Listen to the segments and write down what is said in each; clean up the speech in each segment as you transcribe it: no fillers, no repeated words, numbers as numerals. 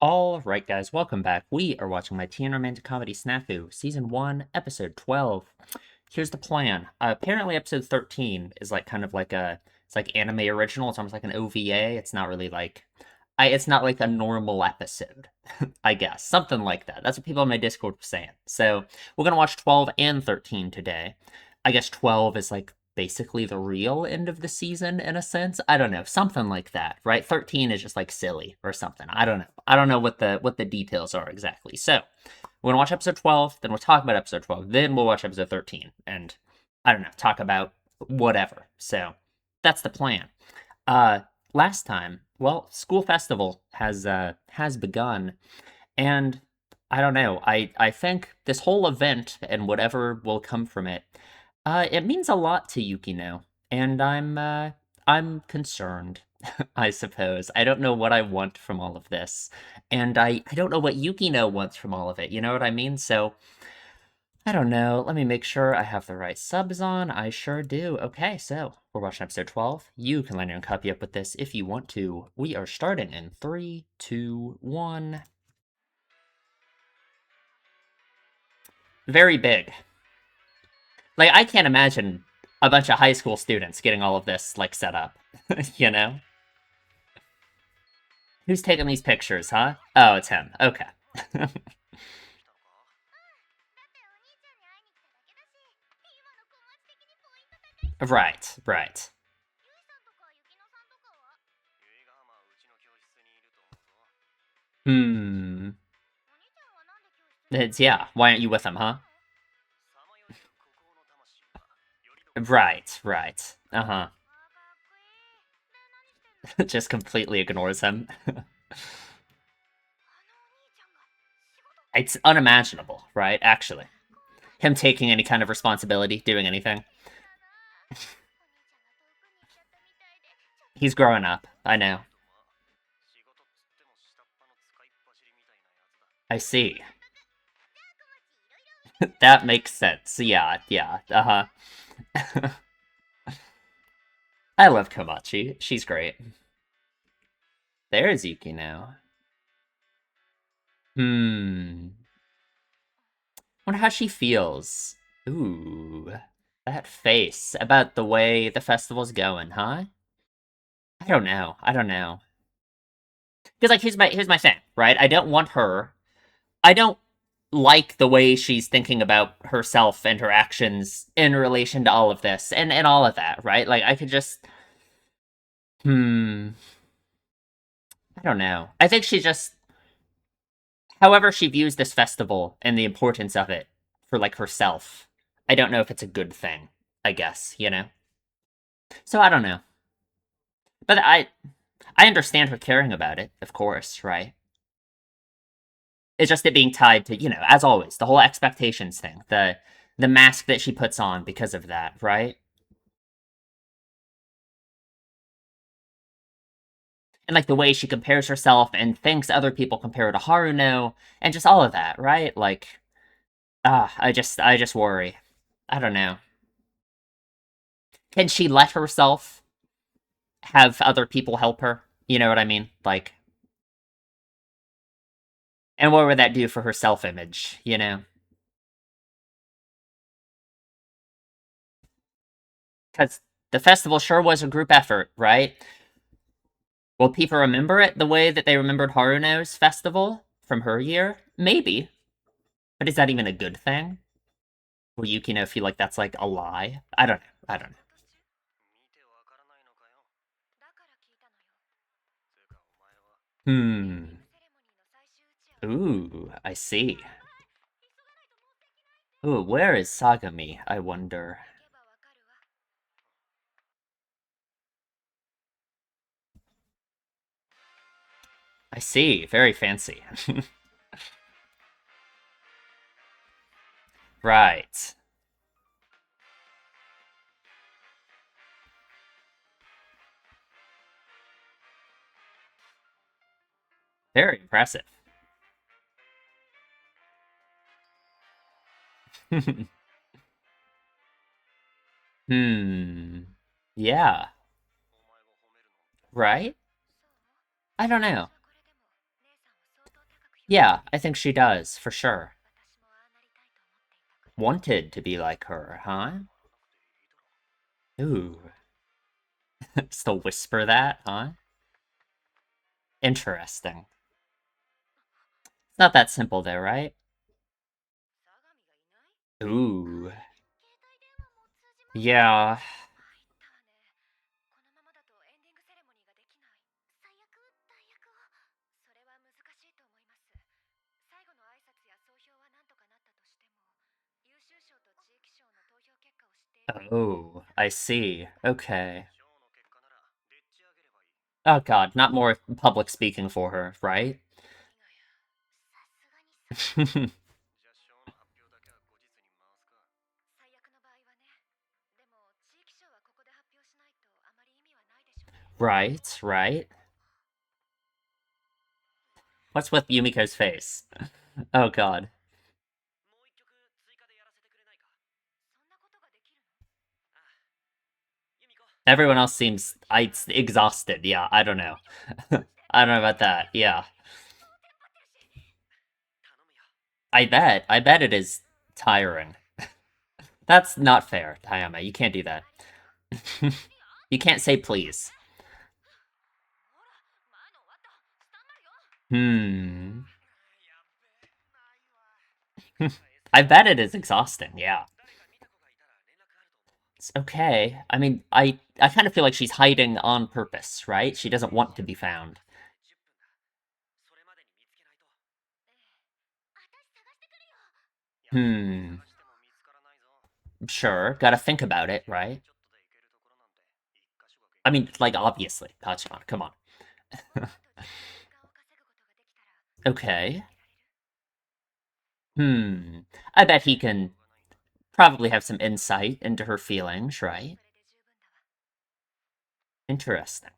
Alright, guys, welcome back. We are watching my teen romantic comedy Snafu, Season 1, Episode 12. Here's the plan. Apparently, Episode 13 is like kind of like it's like anime original. It's almost like an OVA. It's not really like, it's not like a normal episode, I guess. Something like that. That's what people on my Discord were saying. So, we're gonna watch 12 and 13 today. I guess 12 is like basically the real end of the season in a sense. I don't know, something like that, right? 13 is just like silly or something. I don't know. I don't know what the details are exactly. So, we're gonna watch episode 12, then we'll talk about episode 12, then we'll watch episode 13, and I don't know, talk about whatever. So, that's the plan. Uh Last time, well, school festival has begun, and I don't know. I think this whole event and whatever will come from it, it means a lot to Yukino, and I'm concerned. I suppose I don't know what I want from all of this, and I don't know what Yukino wants from all of it. You know what I mean? So I don't know. Let me make sure I have the right subs on. I sure do. Okay, so we're watching episode 12. You can line your own copy up with this if you want to. We are starting in 3, 2, 1. Very big. Like, I can't imagine a bunch of high school students getting all of this, like, set up. You know? Who's taking these pictures, huh? Oh, it's him. Okay. Right, right. Hmm. It's, yeah, why aren't you with him, huh? Right, right. Uh-huh. Just completely ignores him. It's unimaginable, right? Actually. Him taking any kind of responsibility, doing anything. He's growing up. I know. I see. That makes sense. Yeah, yeah. Uh-huh. I love Komachi. She's great. There's Yuki now. Hmm. Wonder how she feels. Ooh. That face about the way the festival's going, huh? I don't know. I don't know. Because like here's my thing, right? I don't want her. I don't like the way she's thinking about herself and her actions in relation to all of this and all of that, right? Like I could just hmm. I don't know. I think she just however she views this festival and the importance of it for like herself. I don't know if it's a good thing, I guess, you know. So I don't know. But I understand her caring about it, of course, right? It's just it being tied to, as always, the whole expectations thing, the mask that she puts on because of that, right? And like the way she compares herself and thinks other people compare her to Haruno, and just all of that, right? Like, I just worry. I don't know. Can she let herself have other people help her? You know what I mean? Like, and what would that do for her self image? You know? Because the festival sure was a group effort, right? Will people remember it the way that they remembered Haruno's festival from her year? Maybe. But is that even a good thing? Will Yukino feel like that's like a lie? I don't know. I don't know. Hmm. Ooh, I see. Ooh, where is Sagami, I wonder? I see. Very fancy. Right. Very impressive. Hmm. Yeah. Right? I don't know. Yeah, I think she does, for sure. Wanted to be like her, huh? Ooh. Still whisper that, huh? Interesting. It's not that simple though, right? Ooh. Yeah. Oh, I see. Okay. Oh god, not more public speaking for her, right? Right, right. What's with Yumiko's face? Oh god. Everyone else seems exhausted. Yeah, I don't know. I don't know about that. Yeah. I bet. I bet it is tiring. That's not fair, Tayama. You can't do that. You can't say please. Hmm. I bet it is exhausting, yeah. It's okay. I mean, I kind of feel like she's hiding on purpose, right? She doesn't want to be found. Hmm. Sure. Gotta think about it, right? I mean, like, obviously. Tachibana, come on. Okay. Hmm. I bet he can probably have some insight into her feelings, right? Interesting.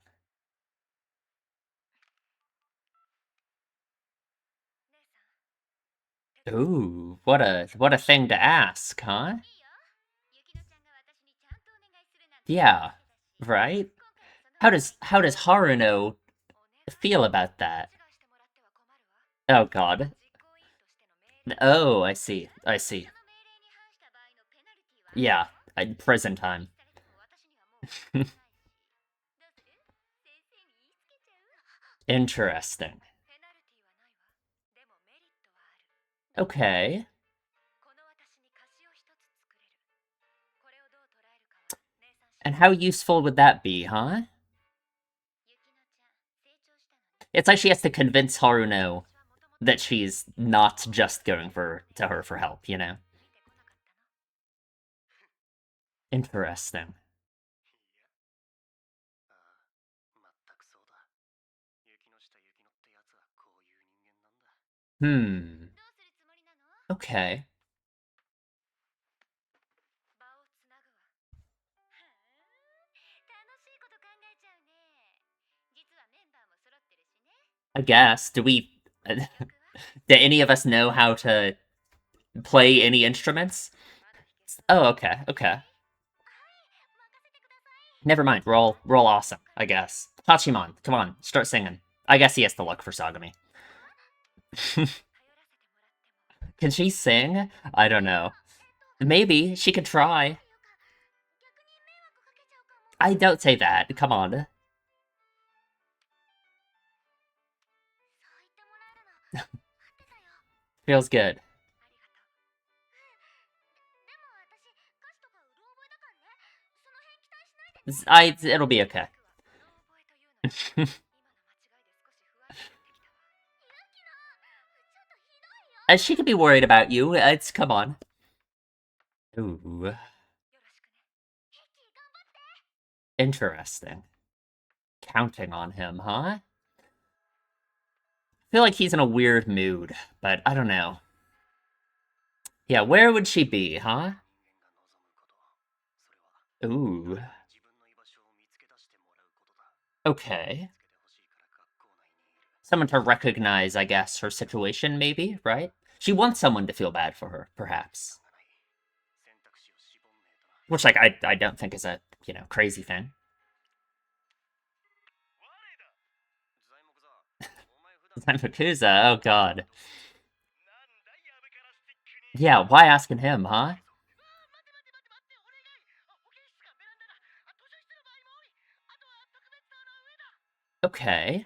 Ooh, what a thing to ask, huh? Yeah, right? How does Haruno feel about that? Oh god. Oh, I see. I see. Yeah, prison time. Interesting. Okay. And how useful would that be, huh? It's like she has to convince Haruno that she's not just going to her for help, you know? Interesting. Hmm. Okay. I guess. Do we do any of us know how to play any instruments? Oh, okay. Okay. Never mind. We're all awesome, I guess. Hachiman, come on, start singing. I guess he has to look for Sagami. Can she sing? I don't know. Maybe she could try. I don't say that. Come on. Feels good. It'll be okay. She could be worried about you. It's come on. Ooh, interesting. Counting on him, huh? I feel like he's in a weird mood, but I don't know. Yeah, where would she be, huh? Ooh. Okay. Someone to recognize, I guess, her situation, maybe, right? She wants someone to feel bad for her, perhaps. Which, like, I don't think is a, crazy thing. Zakuza, oh god. Yeah, why asking him, huh? Okay.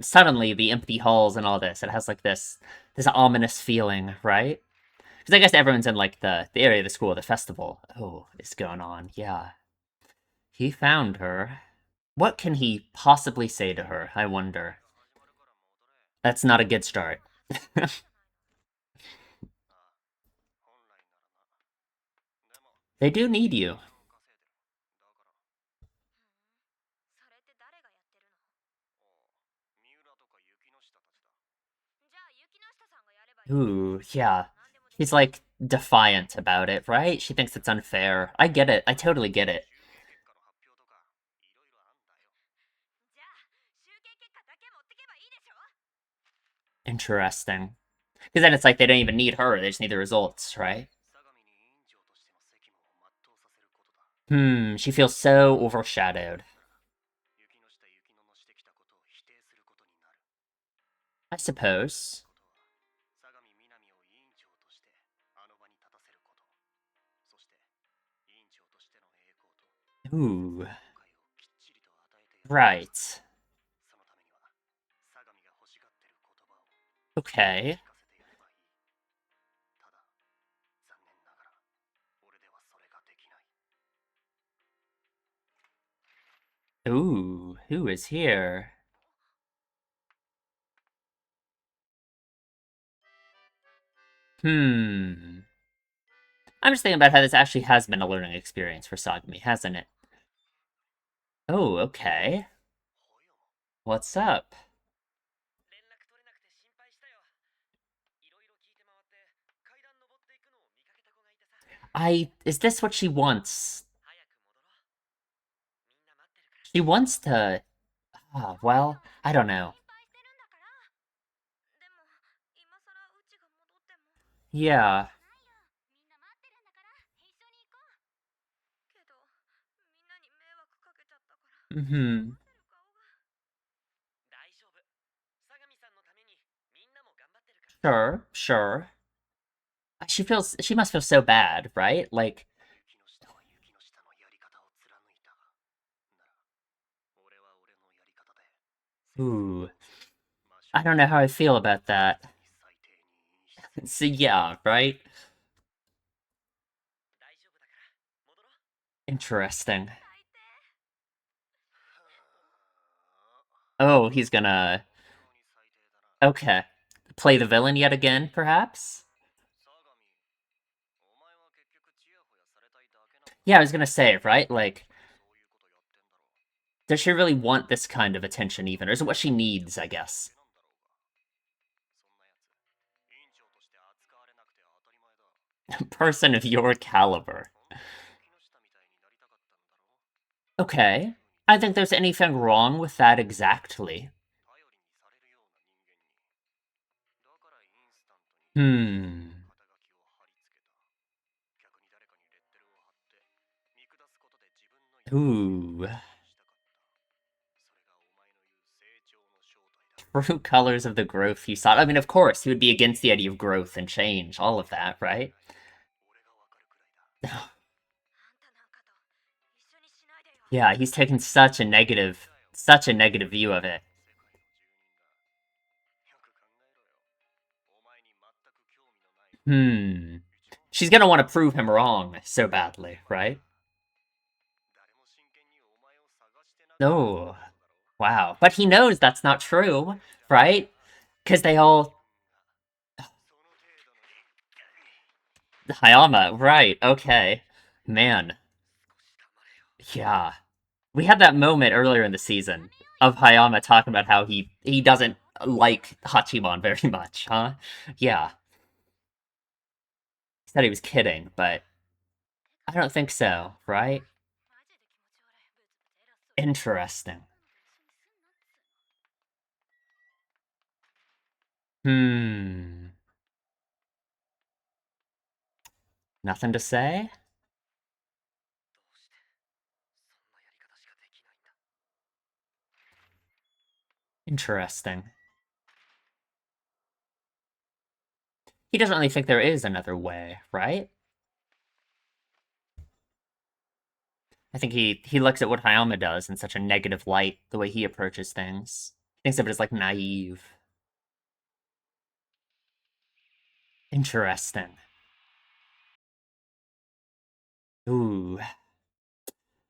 Suddenly the empty halls and all this, it has like this ominous feeling, right? Because I guess everyone's in like the area of the school, the festival. Oh, it's going on. Yeah. He found her. What can he possibly say to her, I wonder? That's not a good start. They do need you. Ooh, yeah. She's like defiant about it, right? She thinks it's unfair. I get it. I totally get it. Interesting. Because then it's like they don't even need her, they just need the results, right? She feels so overshadowed. I suppose. Ooh, right. Okay. Ooh, who is here? Hmm. I'm just thinking about how this actually has been a learning experience for Sagami, hasn't it? Oh, okay. What's up? Is this what she wants? She wants to. Ah, well, I don't know. Yeah. Hmm. Sure, sure. She must feel so bad, right? Like, ooh, I don't know how I feel about that. So yeah, right? Interesting. Oh, he's gonna okay. Play the villain yet again, perhaps? Yeah, I was gonna say, right? Like, does she really want this kind of attention even? Or is it what she needs, I guess? Person of your caliber. Okay. I think there's anything wrong with that exactly. Hmm. Ooh. True colors of the growth he sought. I mean, of course, he would be against the idea of growth and change, all of that, right? Yeah, he's taken such a negative view of it. Hmm. She's gonna want to prove him wrong so badly, right? Oh, wow. But he knows that's not true, right? Because they all. Hayama, right, okay. Man, yeah. We had that moment earlier in the season of Hayama talking about how he doesn't like Hachiman very much, huh? Yeah. He said he was kidding, but I don't think so, right? Interesting. Hmm. Nothing to say? Interesting. He doesn't really think there is another way, right? I think he looks at what Hayama does in such a negative light, the way he approaches things. Thinks of it as like naive. Interesting. Ooh.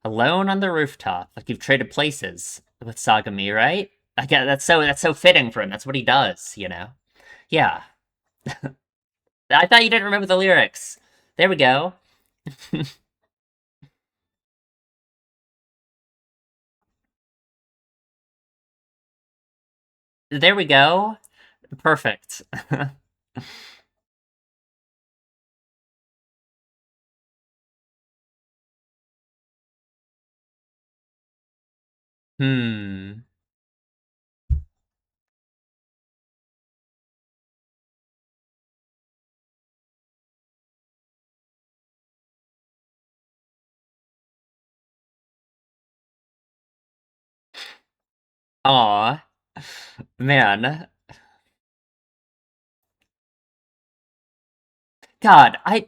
Alone on the rooftop, like you've traded places with Sagami, right? I get that's so fitting for him. That's what he does, you know? Yeah. I thought you didn't remember the lyrics. There we go. There we go. Perfect. Hmm. Aw. Man. God, I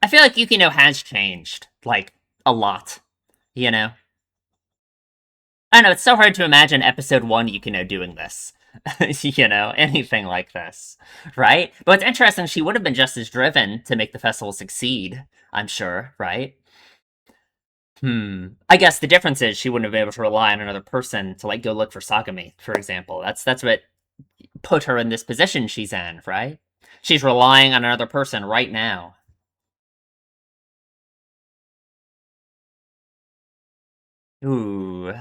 feel like Yukino has changed, like, a lot. You know? I don't know, it's so hard to imagine episode 1 Yukino doing this. You know, anything like this. Right? But what's interesting, she would have been just as driven to make the festival succeed, I'm sure, right? I guess the difference is she wouldn't have been able to rely on another person to like go look for Sagami, for example. That's what put her in this position she's in, right? She's relying on another person right now. Ooh.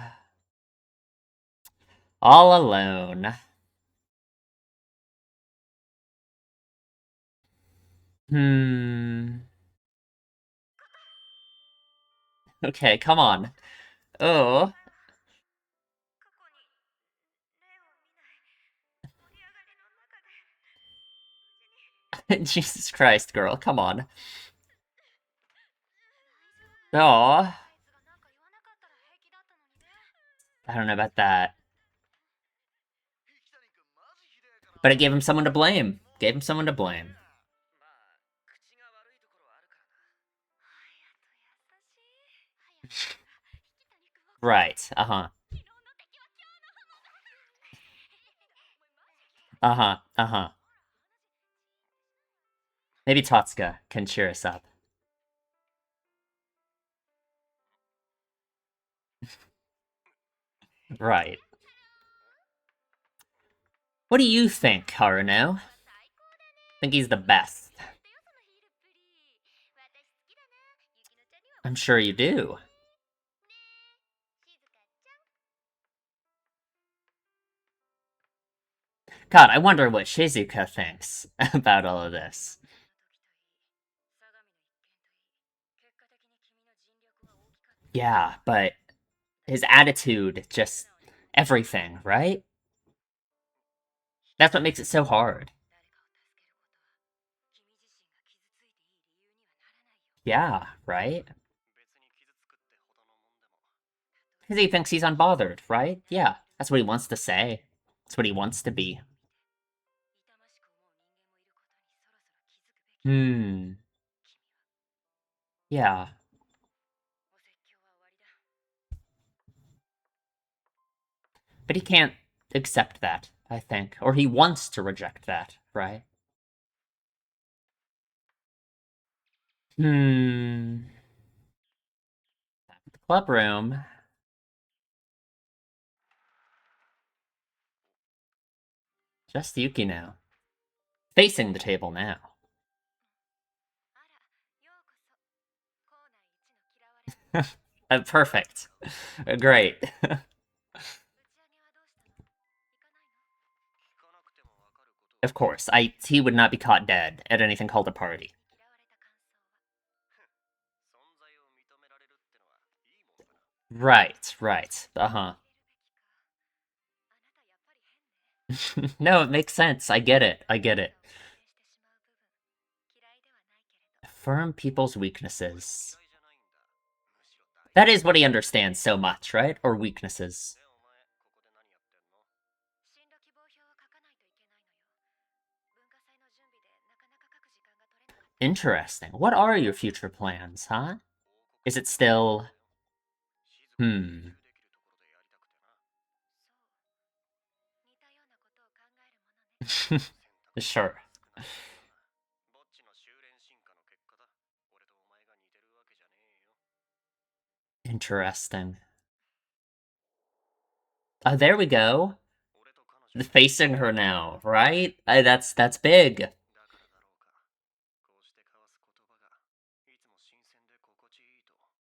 All alone. Hmm. Okay, come on. Oh. Jesus Christ, girl, come on. Oh. I don't know about that. But it gave him someone to blame. Gave him someone to blame. Right. Uh-huh. Uh-huh. Uh-huh. Maybe Totsuka can cheer us up. Right. What do you think, Haruno? I think he's the best. I'm sure you do. God, I wonder what Shizuka thinks about all of this. Yeah, but his attitude, just everything, right? That's what makes it so hard. Yeah, right? Because he thinks he's unbothered, right? Yeah, that's what he wants to say. That's what he wants to be. Hmm. Yeah. But he can't accept that, I think. Or he wants to reject that, right? Hmm. The club room. Just Yuki now. Facing the table now. Perfect. Great. Of course, he would not be caught dead at anything called a party. Right, right. Uh-huh. No, it makes sense. I get it. I get it. Affirm people's weaknesses. That is what he understands so much, right? Or weaknesses. Interesting. What are your future plans, huh? Is it still... Hmm. Sure. Interesting. There we go. Facing her now, right? That's big.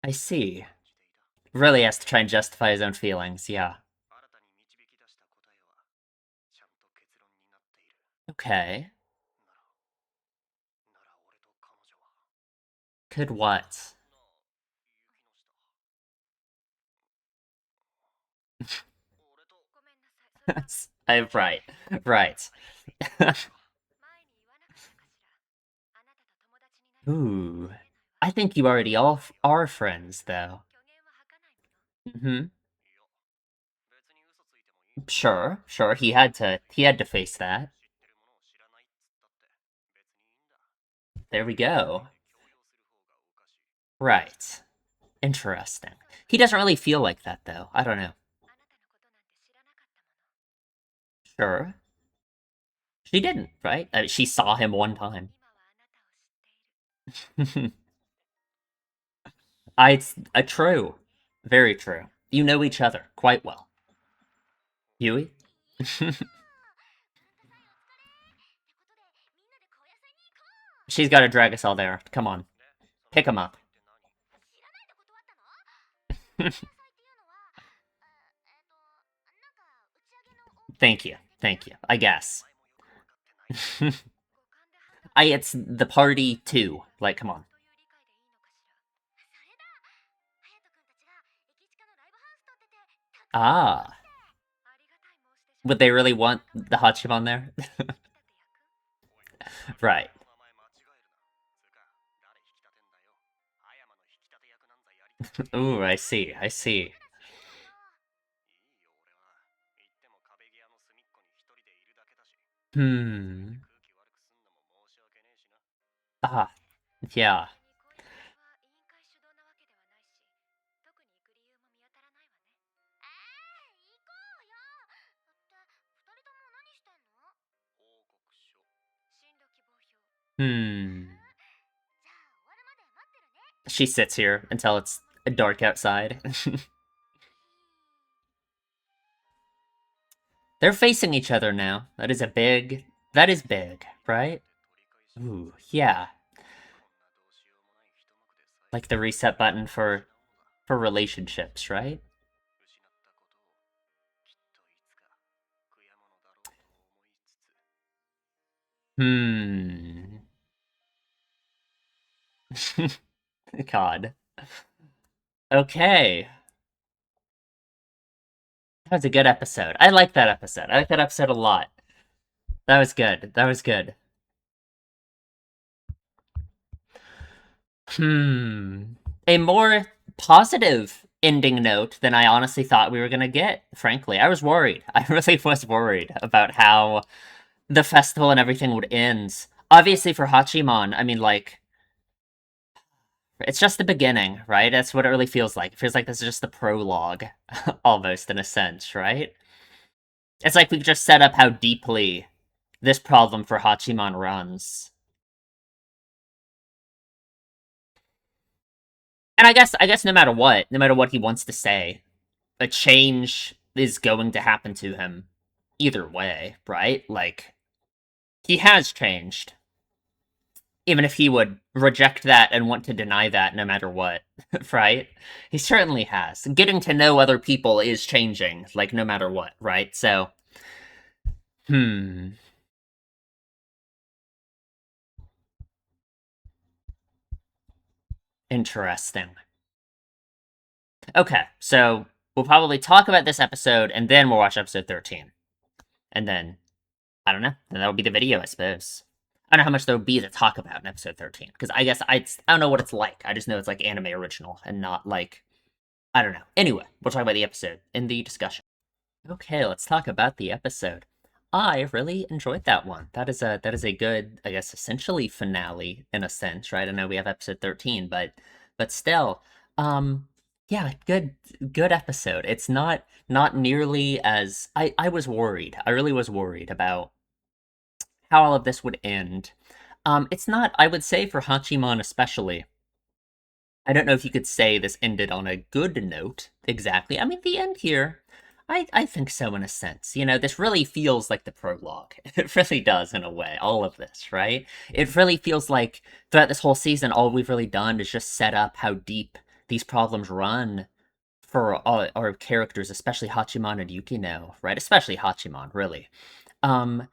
I see. Really has to try and justify his own feelings, yeah. Okay. Could what? Right. Right. Ooh. I think you already all are friends, though. Hmm. Sure, sure. He had to face that. There we go. Right. Interesting. He doesn't really feel like that, though. I don't know. Sure. She didn't, right? She saw him one time. It's true. Very true. You know each other quite well. Yui? She's got to drag us all there. Come on. Pick him up. Thank you. Thank you. I guess. It's the party too. Like, come on. Ah. Would they really want the Hachiman there? Right. Ooh, I see. I see. Hmm. Ah, yeah. Hmm. She sits here until it's dark outside. They're facing each other now. That is a big... That is big, right? Ooh, yeah. Like the reset button for relationships, right? Hmm. God. Okay. That was a good episode. I like that episode. I like that episode a lot. That was good. That was good. Hmm. A more positive ending note than I honestly thought we were gonna get, frankly. I was worried. I really was worried about how the festival and everything would end. Obviously for Hachiman, I mean, like, it's just the beginning, right? That's what it really feels like. It feels like this is just the prologue, almost, in a sense, right? It's like we just set up how deeply this problem for Hachiman runs. And I guess no matter what he wants to say, a change is going to happen to him either way, right? Like, he has changed. Even if he would reject that and want to deny that no matter what, right? He certainly has. Getting to know other people is changing, like, no matter what, right? So, hmm. Interesting. Okay, so we'll probably talk about this episode and then we'll watch episode 13. And then, I don't know, then that'll be the video, I suppose. I don't know how much there will be to talk about in episode 13, because I guess I don't know what it's like. I just know it's like anime original and not like, I don't know. Anyway, we'll talk about the episode in the discussion. Okay, let's talk about the episode. I really enjoyed that one. That is a good, I guess, essentially finale in a sense, right? I know we have episode 13, but still, um, yeah, good episode. It's not nearly as I was worried. I really was worried about how all of this would end. It's not, I would say, for Hachiman especially. I don't know if you could say this ended on a good note exactly. I mean, the end here, I think so in a sense. You know, this really feels like the prologue. It really does in a way, all of this, right? It really feels like throughout this whole season, all we've really done is just set up how deep these problems run for all our characters, especially Hachiman and Yukino, right? Especially Hachiman, really. Um,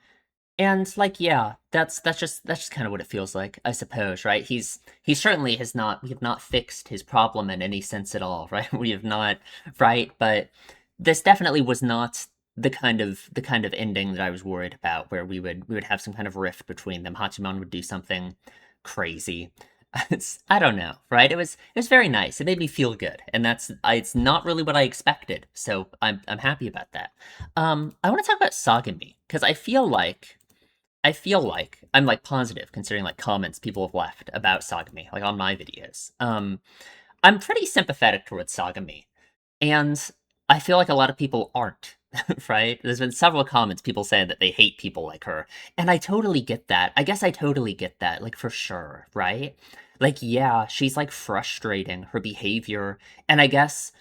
and like, yeah, that's just kind of what it feels like, I suppose, right? He certainly has not we have not fixed his problem in any sense at all, right? We have not, right? But this definitely was not the kind of ending that I was worried about, where we would have some kind of rift between them. Hachiman would do something crazy. I don't know, right? It was very nice. It made me feel good, and it's not really what I expected. So I'm happy about that. I want to talk about Sagami because I feel like I'm like positive considering like comments people have left about Sagami, like on my videos. I'm pretty sympathetic towards Sagami, and I feel like a lot of people aren't. Right? There's been several comments people saying that they hate people like her, and I totally get that. I guess I totally get that, like for sure, right? Like, yeah, she's like frustrating her behavior, and I guess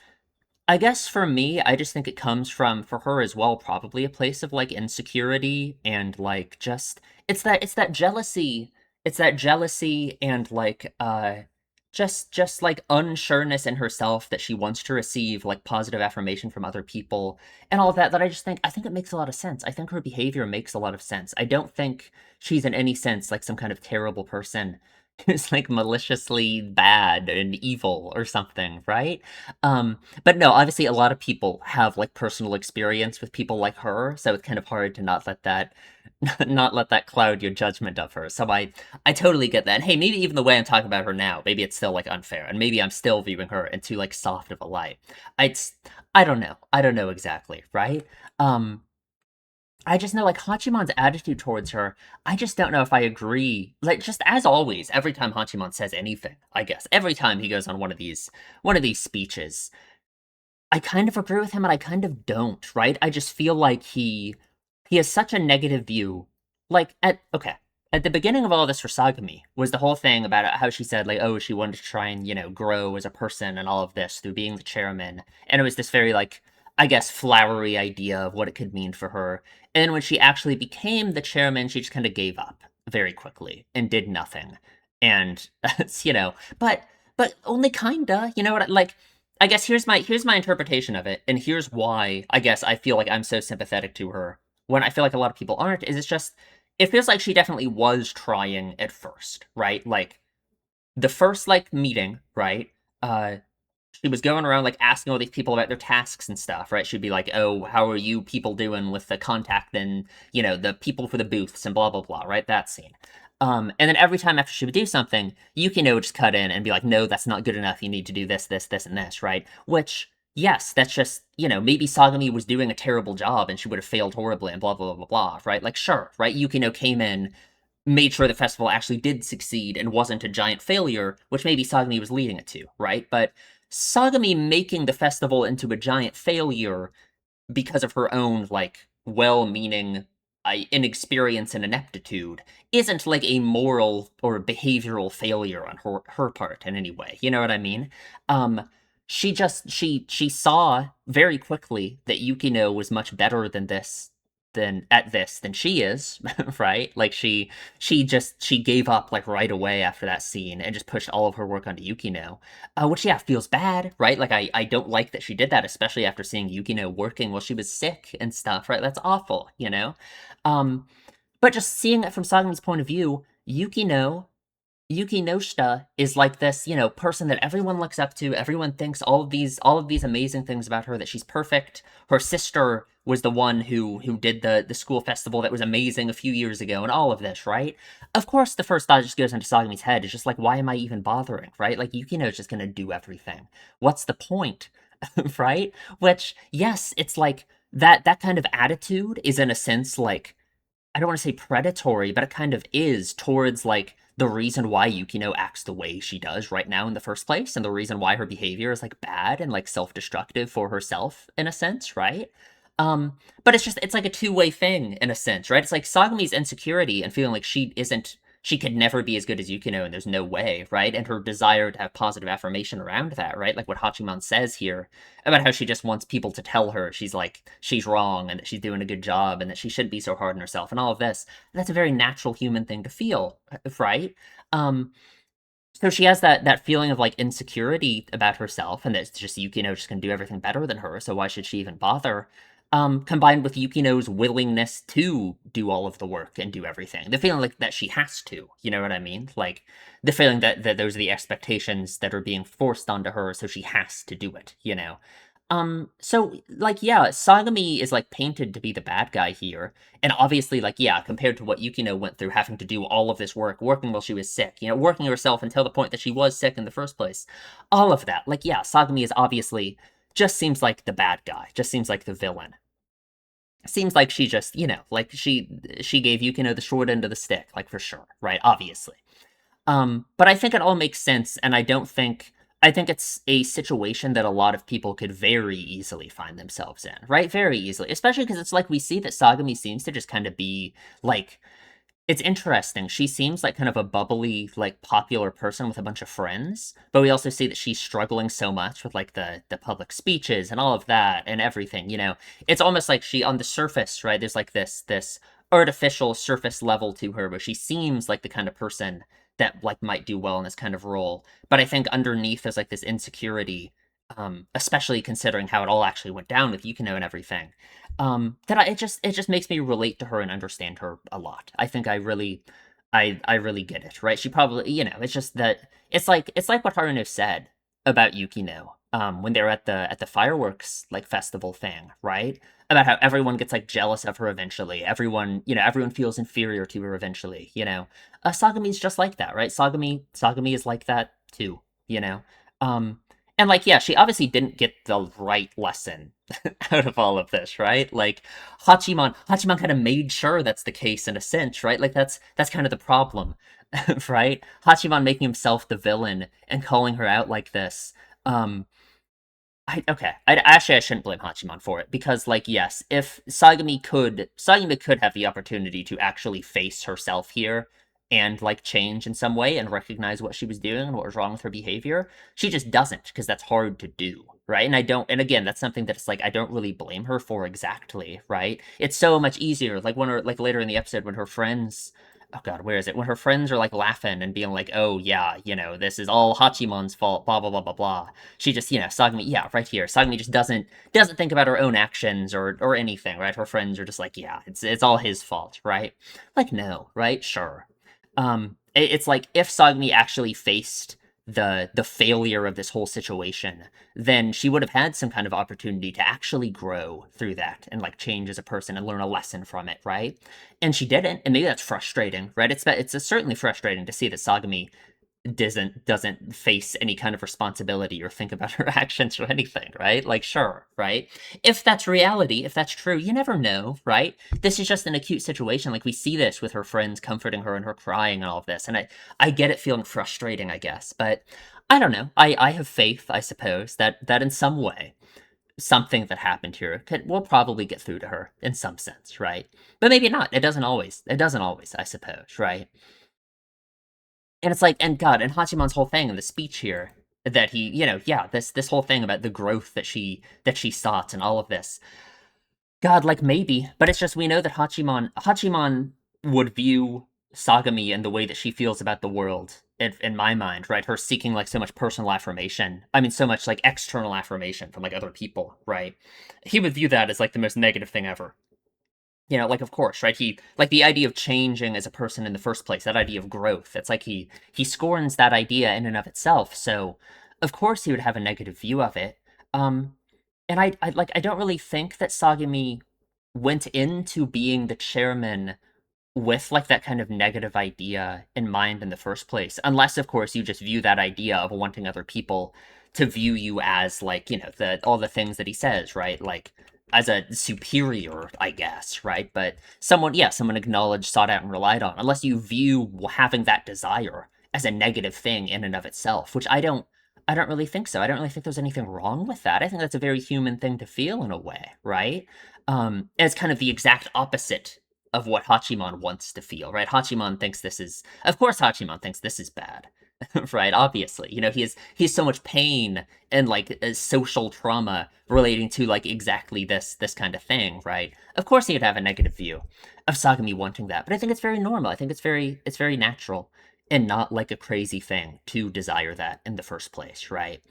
for me, I just think it comes from for her as well, probably a place of like insecurity and like just it's that jealousy. It's that jealousy and like just like unsureness in herself that she wants to receive like positive affirmation from other people and all of that I think it makes a lot of sense. I think her behavior makes a lot of sense. I don't think she's in any sense like some kind of terrible person who's like maliciously bad and evil or something, right? But no, obviously a lot of people have like personal experience with people like her, so it's kind of hard to not let that not let that cloud your judgment of her. So I totally get that. And hey, maybe even the way I'm talking about her now, maybe it's still like unfair, and maybe I'm still viewing her in too like soft of a light. I I don't know. I don't know exactly, right? Um I just know like Hachiman's attitude towards her, I just don't know if I agree. Like just as always, every time Hachiman says anything, I guess, every time he goes on one of these speeches, I kind of agree with him and I kind of don't, right? I just feel like he has such a negative view. Like at the beginning of all this for Sagami was the whole thing about how she said like, oh, she wanted to try and, grow as a person and all of this through being the chairman. And it was this very like, I guess, flowery idea of what it could mean for her. And then when she actually became the chairman, she just kind of gave up very quickly and did nothing. And but only kinda, you know what like I guess here's my interpretation of it, and here's why I guess I feel like I'm so sympathetic to her when I feel like a lot of people aren't, is it's just it feels like she definitely was trying at first, right? Like the first like meeting, right? She was going around like asking all these people about their tasks and stuff, right? She'd be like, "Oh, how are you people doing with the contact and the people for the booths and blah blah blah," right? That scene. And then every time after she would do something, Yukino would just cut in and be like, "No, that's not good enough. You need to do this, this, this, and this," right? Which, yes, that's just maybe Sagami was doing a terrible job and she would have failed horribly and blah blah blah blah blah, right? Like, sure, right? Yukino came in, made sure the festival actually did succeed and wasn't a giant failure, which maybe Sagami was leading it to, right? But Sagami making the festival into a giant failure because of her own like well-meaning inexperience and ineptitude isn't like a moral or behavioral failure on her part in any way. You know what I mean? Um, she saw very quickly that Yukino was much better than she is, right? Like she gave up like right away after that scene and just pushed all of her work onto Yukino, which yeah feels bad, right? Like I don't like that she did that, especially after seeing Yukino working while she was sick and stuff, right? That's awful, you know. Um, but just seeing it from Sagami's point of view, Yuki Noshita is like this, person that everyone looks up to. Everyone thinks all of these amazing things about her, that she's perfect. Her sister was the one who did the school festival that was amazing a few years ago and all of this, right? Of course the first thought just goes into Sagami's head is just like, why am I even bothering, right? Like Yukino's just gonna do everything. What's the point? Right? Which, yes, it's like that kind of attitude is in a sense like I don't want to say predatory, but it kind of is towards like the reason why Yukino acts the way she does right now in the first place, and the reason why her behavior is like bad and like self-destructive for herself in a sense, right? Um, but it's like a two-way thing in a sense, right? It's like Sagami's insecurity and feeling like she could never be as good as Yukino and there's no way, right? And her desire to have positive affirmation around that, right? Like what Hachiman says here about how she just wants people to tell her she's like she's wrong and that she's doing a good job and that she shouldn't be so hard on herself and all of this. That's a very natural human thing to feel, right? Um, so she has that feeling of like insecurity about herself, and that just Yukino just can do everything better than her. So why should she even bother? Combined with Yukino's willingness to do all of the work and do everything, the feeling like that she has to. You know what I mean? Like the feeling that those are the expectations that are being forced onto her, so she has to do it. You know. So like yeah, Sagami is like painted to be the bad guy here. And obviously, like, yeah, compared to what Yukino went through, having to do all of this work, working while she was sick, you know, working herself until the point that she was sick in the first place. All of that. Like, yeah, Sagami is obviously just seems like the bad guy, just seems like the villain. Seems like she just, you know, like she gave Yukino the short end of the stick, like for sure, right? Obviously. But I think it all makes sense, and I think it's a situation that a lot of people could very easily find themselves in, right? Very easily. Especially because it's like we see that Sagami seems to just kind of be like it's interesting. She seems like kind of a bubbly, like popular person with a bunch of friends, but we also see that she's struggling so much with like the public speeches and all of that and everything, you know. It's almost like she on the surface, right? There's like this artificial surface level to her where she seems like the kind of person that like might do well in this kind of role. But I think underneath there's like this insecurity, especially considering how it all actually went down with Yukino and everything it just makes me relate to her and understand her a lot. I think I really get it, right? She probably, you know, it's just that it's like what Haruno said about Yukino when they were at the fireworks like festival thing, right? About how everyone gets like jealous of her eventually. Everyone, you know, everyone feels inferior to her eventually, you know. Sagami's just like that, right? Sagami is like that too, you know. Um and like yeah, she obviously didn't get the right lesson out of all of this, right? Like Hachiman kind of made sure that's the case in a sense, right? Like that's kind of the problem, right? Hachiman making himself the villain and calling her out like this. Um, okay. I shouldn't blame Hachiman for it because, like, yes, if Sagami could have the opportunity to actually face herself here and like change in some way and recognize what she was doing and what was wrong with her behavior. She just doesn't because that's hard to do, right? And I don't. And again, that's something that's like I don't really blame her for exactly, right? It's so much easier. Like when her like later in the episode when her friends oh god, where is it? When her friends are like laughing and being like, "Oh yeah, you know, this is all Hachiman's fault." Blah blah blah blah blah. She just, you know, Sagami, yeah, right here. Sagami just doesn't think about her own actions or anything, right? Her friends are just like, "Yeah, it's all his fault," right? Like, no, right? Sure. It's like if Sagami actually faced the failure of this whole situation, then she would have had some kind of opportunity to actually grow through that and like change as a person and learn a lesson from it, right? And she didn't, and maybe that's frustrating, right? It's certainly frustrating to see that Sagami doesn't face any kind of responsibility or think about her actions or anything, right? Like, sure, right? If that's reality, if that's true, you never know, right? This is just an acute situation. Like we see this with her friends comforting her and her crying and all of this, and I get it feeling frustrating, I guess, but I don't know. I have faith, I suppose, that in some way something that happened here will probably get through to her in some sense, right? But maybe not. It doesn't always. It doesn't always, I suppose, right? And it's like, and God, and Hachiman's whole thing in the speech here that he, you know, yeah, this whole thing about the growth that she sought and all of this. God, like maybe, but it's just we know that Hachiman would view Sagami in the way that she feels about the world. In my mind, right? Her seeking like so much personal affirmation. I mean, so much like external affirmation from like other people, right? He would view that as like the most negative thing ever. You know, like of course, right? He like the idea of changing as a person in the first place, that idea of growth. It's like he scorns that idea in and of itself. So, of course, he would have a negative view of it. Um, and I don't really think that Sagami went into being the chairman with like that kind of negative idea in mind in the first place, unless of course you just view that idea of wanting other people to view you as like you know the all the things that he says, right? Like as a superior, I guess, right? But someone, yeah, someone acknowledged, sought out, and relied on. Unless you view having that desire as a negative thing in and of itself, which I don't really think so. I don't really think there's anything wrong with that. I think that's a very human thing to feel in a way, right? It's kind of the exact opposite of what Hachiman wants to feel, right? Hachiman thinks this is, of course, Hachiman thinks this is bad, right? Obviously, he has so much pain and like social trauma relating to like exactly this kind of thing, right? Of course, he would have a negative view of Sagami wanting that, but I think it's very normal. I think it's very natural and not like a crazy thing to desire that in the first place, right?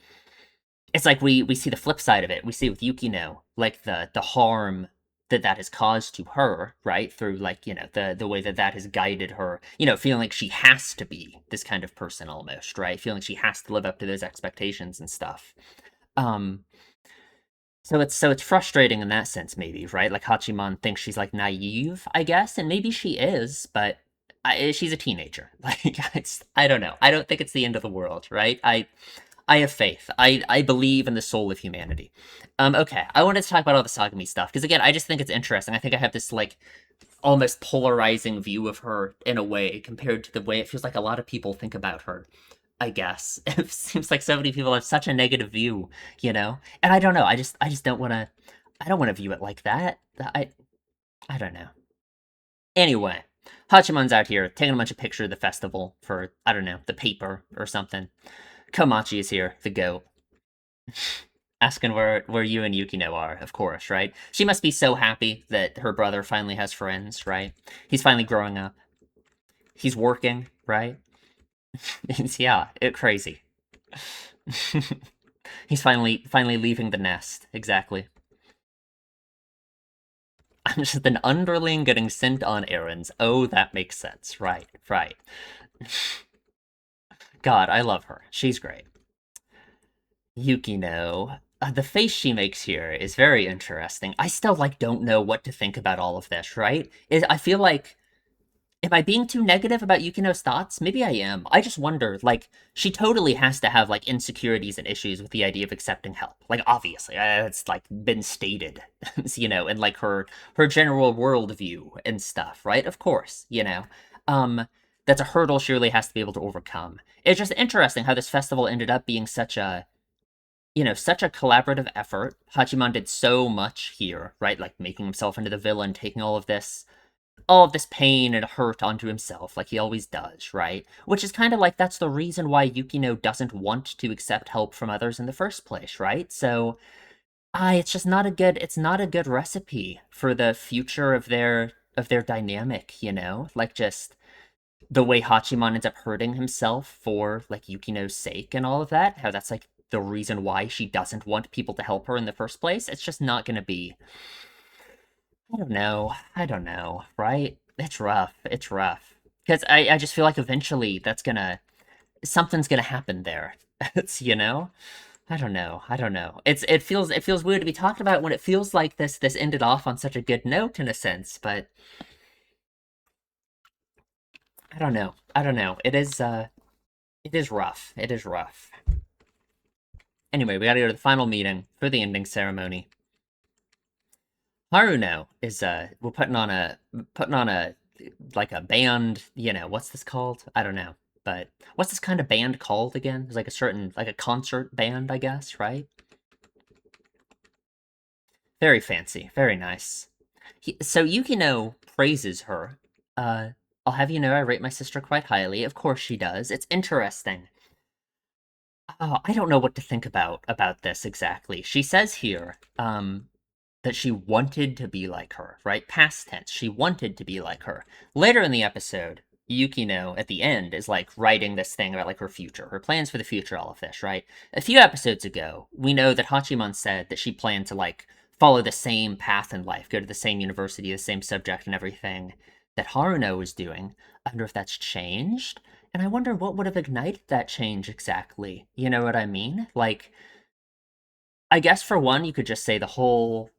It's like we see the flip side of it. We see with Yukino, like the harm that has caused to her, right? Through like, the way that has guided her, feeling like she has to be this kind of person almost, right? Feeling like she has to live up to those expectations and stuff. Um, so it's frustrating in that sense, maybe, right? Like Hachiman thinks she's like naive, I guess, and maybe she is, but she's a teenager. Like I don't know. I don't think it's the end of the world, right? I have faith. I believe in the soul of humanity. Okay, I wanted to talk about all the Sagami stuff because again, I just think it's interesting. I think I have this like almost polarizing view of her in a way compared to the way it feels like a lot of people think about her. I guess it seems like so many people have such a negative view, and I don't know. I just don't want to. I don't want to view it like that. I don't know. Anyway, Hachiman's out here taking a bunch of pictures of the festival for I don't know the paper or something. Komachi is here, the goat, asking where you and Yukino are, of course, right? She must be so happy that her brother finally has friends, right? He's finally growing up. He's working, right? Yeah, crazy. He's finally leaving the nest. Exactly. I'm just an underling getting sent on errands. Oh, that makes sense. Right, right. God, I love her. She's great. Yukino. The face she makes here is very interesting. I still like don't know what to think about all of this, right? I feel like am I being too negative about Yukino's thoughts? Maybe I am. I just wonder, like, she totally has to have like insecurities and issues with the idea of accepting help. Like, obviously, it's like been stated, and like her general worldview and stuff, right? Of course, um, that's a hurdle she really has to be able to overcome. It's just interesting how this festival ended up being such a collaborative effort. Hachiman did so much here, right? Like making himself into the villain, taking all of this pain and hurt onto himself, like he always does, right? Which is kind of like that's the reason why Yukino doesn't want to accept help from others in the first place, right? So, it's just not a good recipe for the future of their dynamic, Like just the way Hachiman ends up hurting himself for like Yukino's sake and all of that, how that's like the reason why she doesn't want people to help her in the first place. It's just not gonna be I don't know. I don't know, right? It's rough. It's rough. Because I just feel like eventually something's gonna happen there. It's. I don't know. I don't know. It feels weird to be talked about when it feels like this ended off on such a good note in a sense, but I don't know. I don't know. It is rough. It is rough. Anyway, we gotta go to the final meeting for the ending ceremony. Haruno is we're putting on a like a band, what's this called? I don't know. But what's this kind of band called again? It's like a certain like a concert band, I guess, right? Very fancy, very nice. So Yukino praises her. Uh I'll have you know I rate my sister quite highly. Of course she does. It's interesting. Oh, I don't know what to think about this exactly. She says here, that she wanted to be like her, right? Past tense. She wanted to be like her. Later in the episode, Yukino at the end is like writing this thing about like her future, her plans for the future, all of this, right? A few episodes ago, we know that Hachiman said that she planned to like follow the same path in life, go to the same university, the same subject and everything that Haruno was doing. I wonder if that's changed. And I wonder what would have ignited that change exactly. You know what I mean? Like, I guess for one, you could just say the whole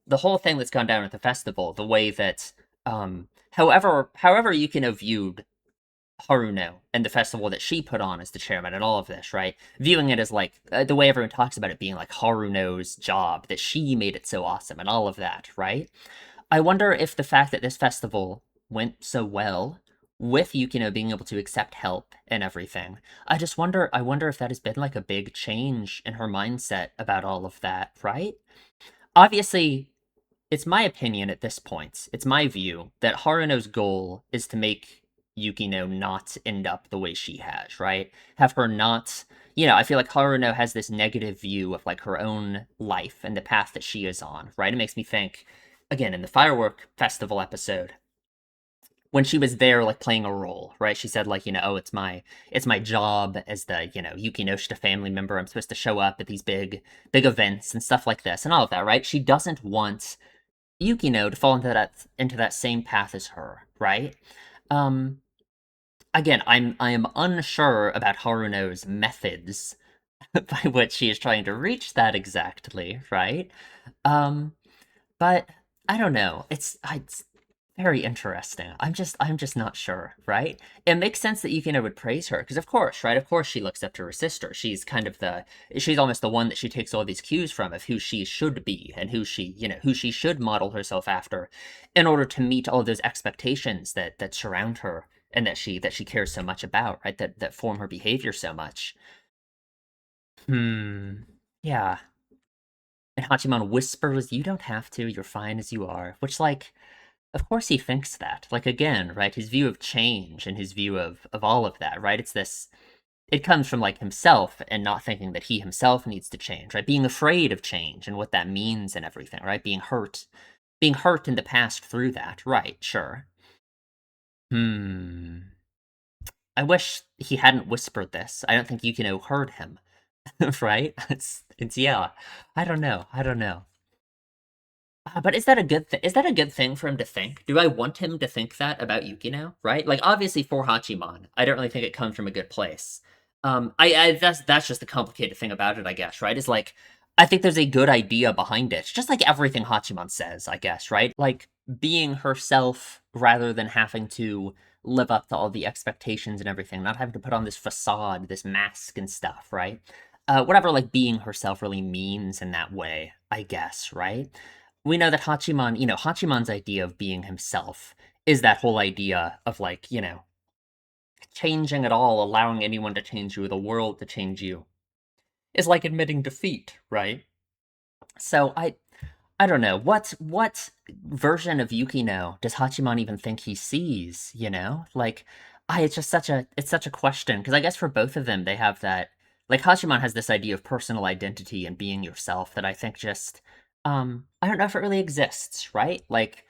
thing that's gone down at the festival, the way that however you can have viewed Haruno and the festival that she put on as the chairman and all of this, right? Viewing it as like the way everyone talks about it being like Haruno's job, that she made it so awesome and all of that, right? I wonder if the fact that this festival went so well with Yukino being able to accept help and everything, I wonder if that has been like a big change in her mindset about all of that, right? Obviously, it's my opinion at this point, it's my view, that Haruno's goal is to make Yukino not end up the way she has, right? Have her not, I feel like Haruno has this negative view of like her own life and the path that she is on, right? It makes me think, again, in the firework festival episode, when she was there like playing a role, right? She said like, oh, it's my job as the, Yukinoshita family member. I'm supposed to show up at these big events and stuff like this and all of that, right? She doesn't want Yukino to fall into that same path as her, right? Um, Again, I am unsure about Haruno's methods by which she is trying to reach that exactly, right? Um, but I don't know. It's very interesting. I'm just not sure, right? It makes sense that Yukino would praise her, because of course, right? Of course she looks up to her sister. She's almost the one that she takes all these cues from of who she should be and who she should model herself after in order to meet all those expectations that surround her and that she cares so much about, right? That form her behavior so much. Hmm. Yeah. And Hachiman whispers, "You don't have to. You're fine as you are," which like of course he thinks that. Like again, right? His view of change and his view of all of that, right? It comes from like himself and not thinking that he himself needs to change, right? Being afraid of change and what that means and everything, right? Being hurt in the past through that, right? Sure. Hmm. I wish he hadn't whispered this. I don't think Yukino heard him, right? It's yeah. I don't know. I don't know. But is that a good thing? Is that a good thing for him to think? Do I want him to think that about Yukino? Right? Like, obviously, for Hachiman, I don't really think it comes from a good place. I that's just the complicated thing about it, I guess. Right? Is like, I think there's a good idea behind it, just like everything Hachiman says, I guess. Right? Like being herself rather than having to live up to all the expectations and everything, not having to put on this facade, this mask and stuff. Right? Whatever like being herself really means in that way, I guess. Right? We know that Hachiman's idea of being himself is that whole idea of like, changing at all, allowing anyone to change you, the world to change you, is like admitting defeat, right? So I don't know. What version of Yukino does Hachiman even think he sees, Like it's just such a question because I guess for both of them they have that like Hachiman has this idea of personal identity and being yourself that I think just I don't know if it really exists, right? Like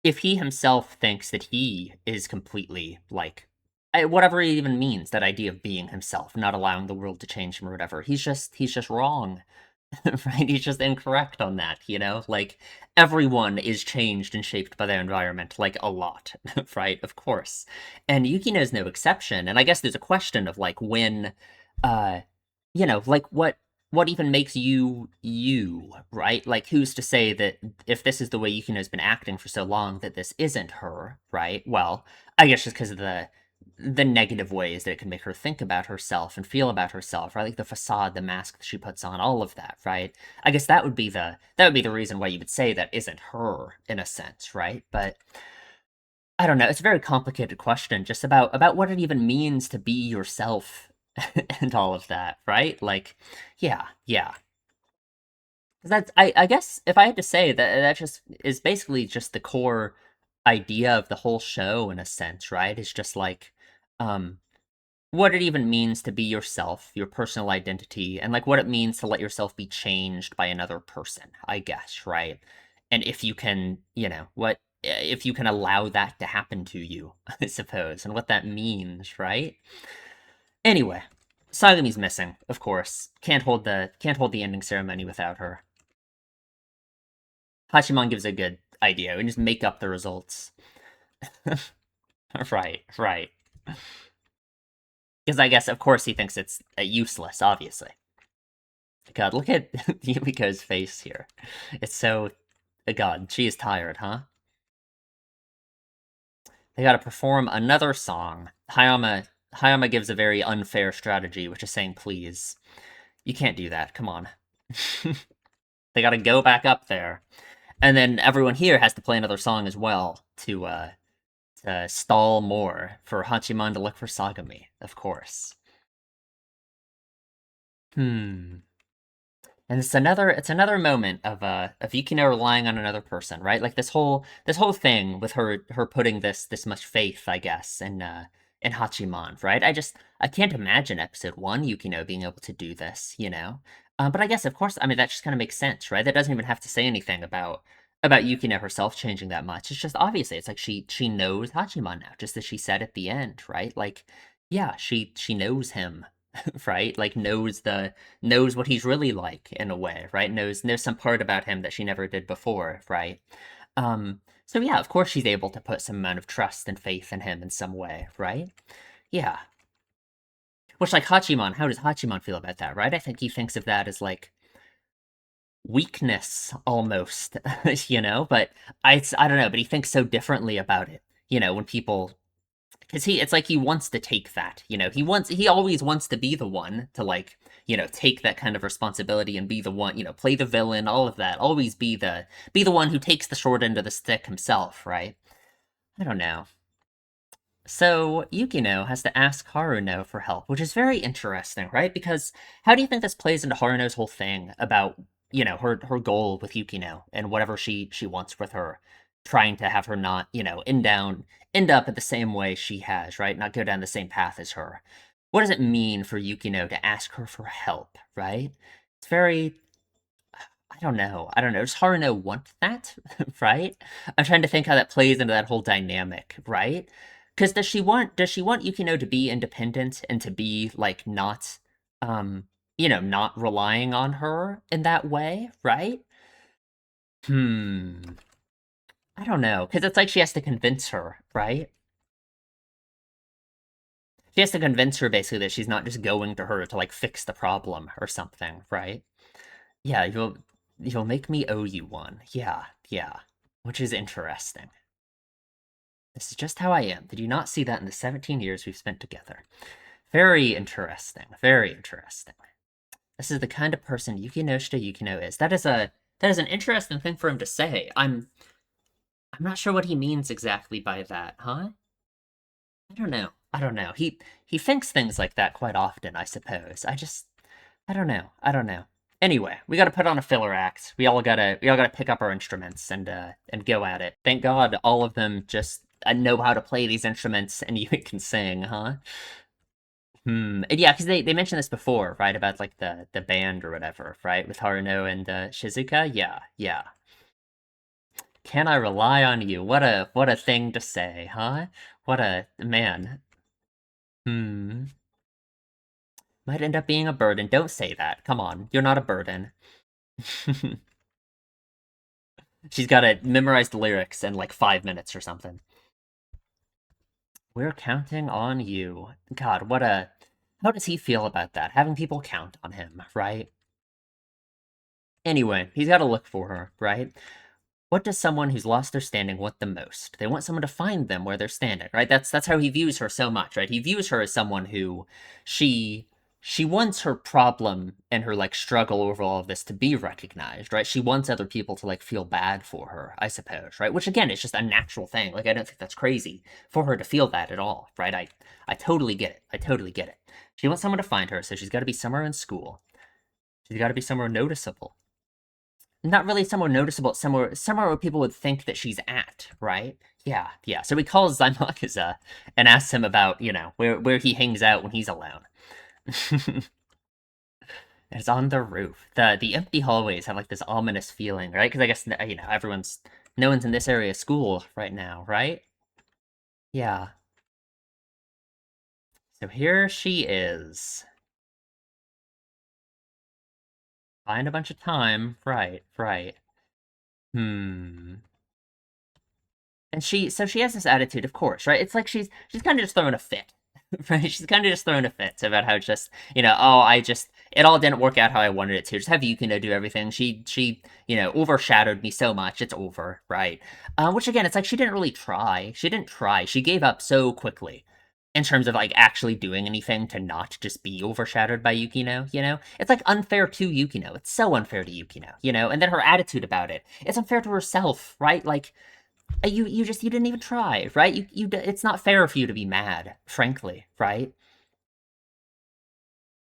if he himself thinks that he is completely like whatever it even means, that idea of being himself, not allowing the world to change him or whatever, he's just wrong. Right? He's just incorrect on that, Like, everyone is changed and shaped by their environment, like, a lot, right? Of course. And Yukino's no exception. And I guess there's a question of, like, when, uh, like, what even makes you you, right? Like, who's to say that if this is the way Yukino's been acting for so long, that this isn't her, right? Well, I guess just because of the negative ways that it can make her think about herself and feel about herself, right? Like the facade, the mask that she puts on, all of that, right? I guess that would be the reason why you would say that isn't her in a sense, right? But I don't know. It's a very complicated question, just about what it even means to be yourself and all of that, right? Like, yeah, yeah. 'Cause I guess if I had to say that just is basically just the core idea of the whole show in a sense, right? It's just like, um, what it even means to be yourself, your personal identity, and like what it means to let yourself be changed by another person, I guess, right? And if you can, if you can allow that to happen to you, I suppose, and what that means, right? Anyway, Sagami's missing, of course. Can't hold the ending ceremony without her. Hashimon gives a good idea. We just make up the results. Right, right. Because I guess, of course, he thinks it's useless, obviously. God, look at Yumiko's face here. It's so... God, she is tired, huh? They got to perform another song. Hayama gives a very unfair strategy, which is saying, "Please, you can't do that. Come on." They got to go back up there, and then everyone here has to play another song as well to stall more for Hachiman to look for Sagami, of course. Hmm. And it's another moment of Yukino relying on another person, right? Like this whole thing with her putting this much faith, I guess, in Hachiman, right? I can't imagine episode one Yukino being able to do this, you know. But I guess of course, I mean that just kind of makes sense, right? That doesn't even have to say anything about Yukino herself changing that much. It's just obviously it's like she knows Hachiman now, just as she said at the end, right? Like, yeah, she knows him, right? Like knows what he's really like in a way, right? Knows some part about him that she never did before, right? So yeah, of course she's able to put some amount of trust and faith in him in some way, right? Yeah. Which like Hachiman, how does Hachiman feel about that, right? I think he thinks of that as like weakness almost, you know, but I don't know, but he thinks so differently about it. You know, when people because it's like he wants to take that, you know, he always wants to be the one to like, you know, take that kind of responsibility and be the one, you know, play the villain, all of that, always be the one who takes the short end of the stick himself, right? I don't know. So Yukino has to ask Haruno for help, which is very interesting, right? Because how do you think this plays into Haruno's whole thing about, you know, her goal with Yukino and whatever she wants with her, trying to have her not, you know, end up at the same way she has, right? Not go down the same path as her. What does it mean for Yukino to ask her for help, right? It's very I don't know. I don't know. Does Haruno want that? Right? I'm trying to think how that plays into that whole dynamic, right? Because does she want Yukino to be independent and to be like not not relying on her in that way, right? Hmm. I don't know. Because it's like she has to convince her, right? She has to convince her basically that she's not just going to her to like fix the problem or something, right? Yeah, you'll make me owe you one. Yeah, yeah. Which is interesting. This is just how I am. Did you not see that in the 17 years we've spent together? Very interesting. Very interesting. This is the kind of person Yukinoshita Yukino is. That is an interesting thing for him to say. I'm not sure what he means exactly by that, huh? I don't know. I don't know. He thinks things like that quite often, I suppose. I don't know. I don't know. Anyway, we got to put on a filler act. We all gotta pick up our instruments and go at it. Thank God, all of them just know how to play these instruments, and you can sing, huh? And yeah, because they mentioned this before, right? About like the band or whatever, right? With Haruno and Shizuka. Yeah, yeah. Can I rely on you? What a thing to say, huh? What a man. Hmm. Might end up being a burden. Don't say that. Come on, you're not a burden. She's got to memorize the lyrics in like 5 minutes or something. We're counting on you. God, what a. How does he feel about that? Having people count on him, right? Anyway, he's got to look for her, right? What does someone who's lost their standing want the most? They want someone to find them where they're standing, right? That's how he views her so much, right? He views her as someone who she she wants her problem and her like struggle over all of this to be recognized, right? She wants other people to like feel bad for her, I suppose, right? Which again is just a natural thing. Like I don't think that's crazy for her to feel that at all, right? I totally get it. I totally get it. She wants someone to find her, so she's got to be somewhere in school. She's got to be somewhere noticeable, not really somewhere noticeable, somewhere where people would think that she's at, right? Yeah, yeah. So he calls Zaimakuza and asks him about, where he hangs out when he's alone. It's on the roof. The empty hallways have like this ominous feeling, right? Because I guess no one's in this area of school right now, right? Yeah. So here she is. Find a bunch of time. Right, right. Hmm. And she has this attitude, of course, right? It's like she's kind of just throwing a fit, Right? She's kind of just throwing a fit about how just, oh, it all didn't work out how I wanted it to. Just have Yukino do everything. She, overshadowed me so much. It's over, right? Which again, it's like she didn't really try. She didn't try. She gave up so quickly in terms of like actually doing anything to not just be overshadowed by Yukino. It's like unfair to Yukino. It's so unfair to Yukino. And then her attitude about it. It's unfair to herself, right? Like you didn't even try, right? It's not fair for you to be mad, frankly, right?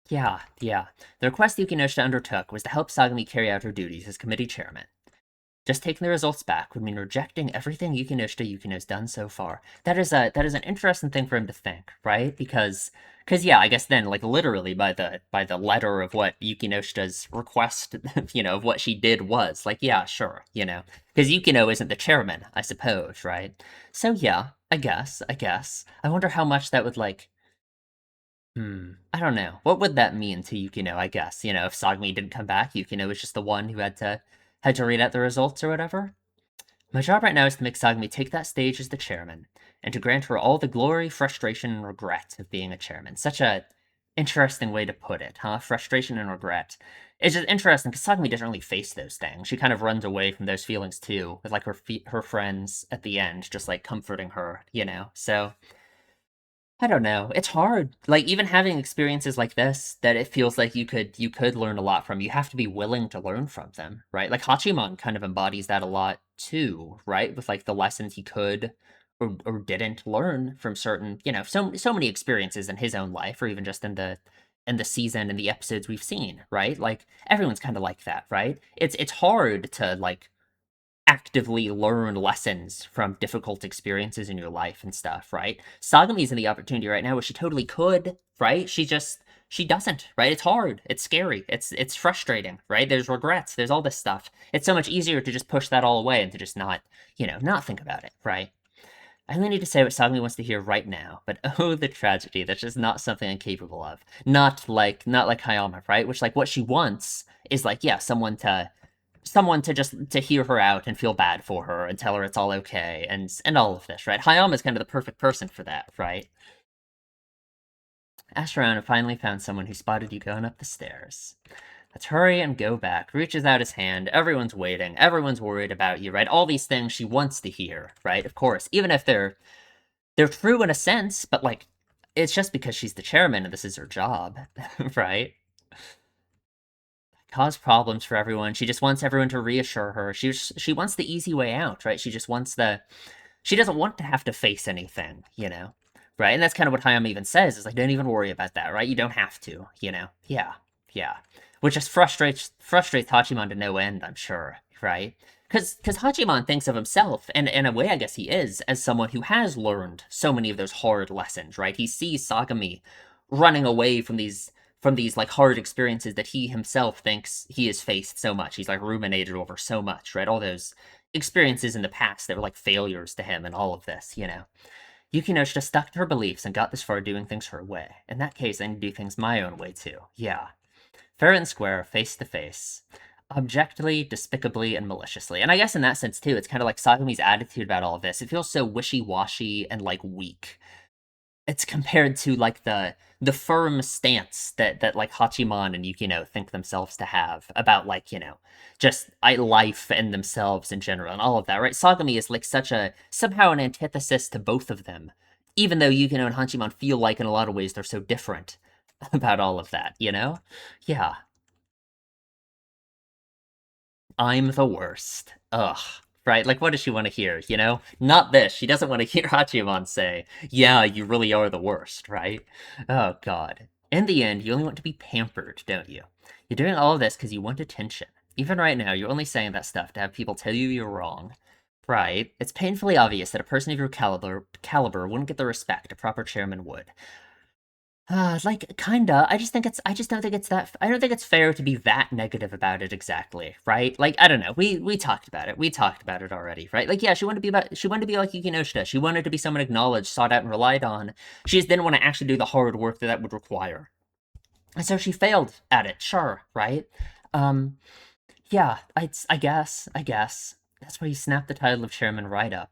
Yeah, yeah. The request Yukinoshita undertook was to help Sagami carry out her duties as committee chairman. Just taking the results back would mean rejecting everything Yukino's done so far. That is an interesting thing for him to think, right? Because yeah, I guess then like literally by the letter of what Yukinoshita's request, of what she did was like, yeah, sure. Because Yukino isn't the chairman, I suppose, right? So yeah, I guess. I wonder how much that would like. I don't know. What would that mean to Yukino, I guess? If Sagami didn't come back, Yukino was just the one who had to read out the results or whatever. My job right now is to make Sagami take that stage as the chairman, and to grant her all the glory, frustration, and regret of being a chairman. Such a interesting way to put it, huh? Frustration and regret. It's just interesting because Sagami doesn't really face those things. She kind of runs away from those feelings too, with like her friends at the end, just like comforting her. So I don't know. It's hard. Like even having experiences like this that it feels like you could learn a lot from. You have to be willing to learn from them, right? Like Hachiman kind of embodies that a lot too, right? With like the lessons he could or didn't learn from certain, so many experiences in his own life or even just in the season and the episodes we've seen, right? Like everyone's kind of like that, right? It's hard to like actively learn lessons from difficult experiences in your life and stuff, right? Sagami's in the opportunity right now where she totally could, right? She doesn't, right? It's hard. It's scary. It's frustrating, right? There's regrets. There's all this stuff. It's so much easier to just push that all away and to just not think about it, right? I only need to say what Sagami wants to hear right now, but oh, the tragedy. That's just not something I'm capable of. Not like Hayama, right? Which like what she wants is like, yeah, someone to just to hear her out and feel bad for her and tell her it's all okay and all of this, right? Hayama's kind of the perfect person for that, right? Asked around and finally found someone who spotted you going up the stairs. Let's hurry and go back. Reaches out his hand. Everyone's waiting. Everyone's worried about you, right? All these things she wants to hear, right? Of course, even if they're true in a sense, but like it's just because she's the chairman and this is her job, right? Cause problems for everyone. She just wants everyone to reassure her. She wants the easy way out, right? She doesn't want to have to face anything. Right? And that's kind of what Hayama even says, is like, don't even worry about that, right? You don't have to. Yeah. Yeah. Which just frustrates Hachiman to no end, I'm sure, right? Because Hachiman thinks of himself, and in a way, I guess he is, as someone who has learned so many of those hard lessons, right? He sees Sagami running away from these like hard experiences that he himself thinks he has faced so much. He's like ruminated over so much, right? All those experiences in the past that were like failures to him and all of this. Yukino's just stuck to her beliefs and got this far doing things her way. In that case, I need to do things my own way too. Yeah. Fair and square, face to face. Objectively, despicably, and maliciously. And I guess in that sense too, it's kind of like Sagami's attitude about all of this. It feels so wishy-washy and like weak. It's compared to like the firm stance that like Hachiman and Yukino think themselves to have about like just life and themselves in general and all of that, right? Sagami is like such a somehow an antithesis to both of them, even though Yukino and Hachiman feel like in a lot of ways they're so different about all of that. Yeah, I'm the worst. Ugh. Right? Like, what does she want to hear? Not this. She doesn't want to hear Hachiman say, yeah, you really are the worst, right? Oh, God. In the end, you only want to be pampered, don't you? You're doing all of this because you want attention. Even right now, you're only saying that stuff to have people tell you you're wrong. Right? It's painfully obvious that a person of your caliber wouldn't get the respect a proper chairman would. Like kinda. I just don't think it's that. I don't think it's fair to be that negative about it exactly, right? Like I don't know. We talked about it. We talked about it already, right? Like yeah, she wanted to be like Yukinoshita. She wanted to be someone acknowledged, sought out, and relied on. She just didn't want to actually do the hard work that would require, and so she failed at it. Sure, right? Um, yeah. I guess that's why you snapped the title of chairman right up.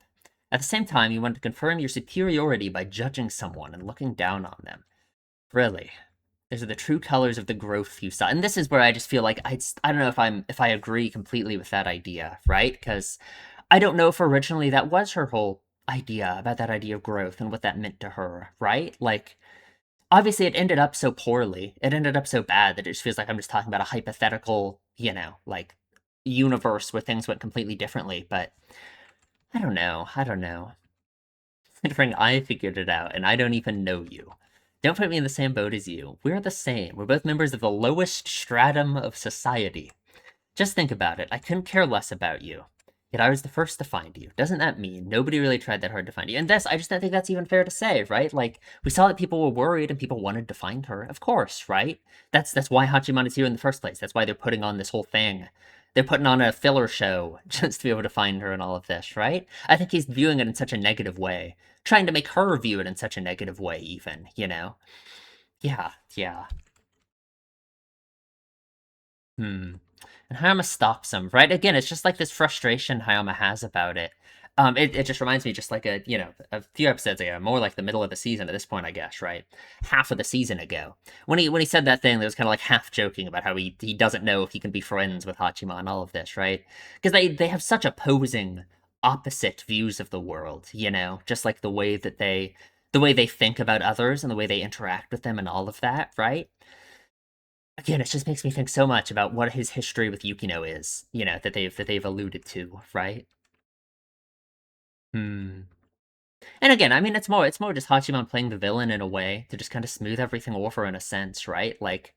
At the same time, you want to confirm your superiority by judging someone and looking down on them. Really. Those are the true colors of the growth you saw. And this is where I just feel like I don't know if I agree completely with that idea, right? Because I don't know if originally that was her whole idea about that idea of growth and what that meant to her, right? Like, obviously it ended up so poorly. It ended up so bad that it just feels like I'm just talking about a hypothetical, like universe where things went completely differently, but I don't know. I don't know. Considering I figured it out and I don't even know you. Don't put me in the same boat as you. We're the same. We're both members of the lowest stratum of society. Just think about it. I couldn't care less about you. Yet I was the first to find you. Doesn't that mean nobody really tried that hard to find you? And I just don't think that's even fair to say, right? Like, we saw that people were worried and people wanted to find her. Of course, right? That's why Hachiman is here in the first place. That's why they're putting on this whole thing. They're putting on a filler show just to be able to find her and all of this, right? I think he's viewing it in such a negative way. Trying to make her view it in such a negative way, even, you know? Yeah, yeah. Hmm. And Hayama stops him, right? Again, it's just like this frustration Hayama has about it. It just reminds me just like a few episodes ago, more like the middle of the season at this point, I guess, right? Half of the season ago. When he said that thing that was kind of like half joking about how he doesn't know if he can be friends with Hachiman and all of this, right? Because they have such opposing, opposite views of the world, just like the way they think about others and the way they interact with them and all of that, right? Again, it just makes me think so much about what his history with Yukino is, that they've alluded to, right? Hmm. And again, I mean, it's more just Hachiman playing the villain in a way to just kind of smooth everything over in a sense, right? Like,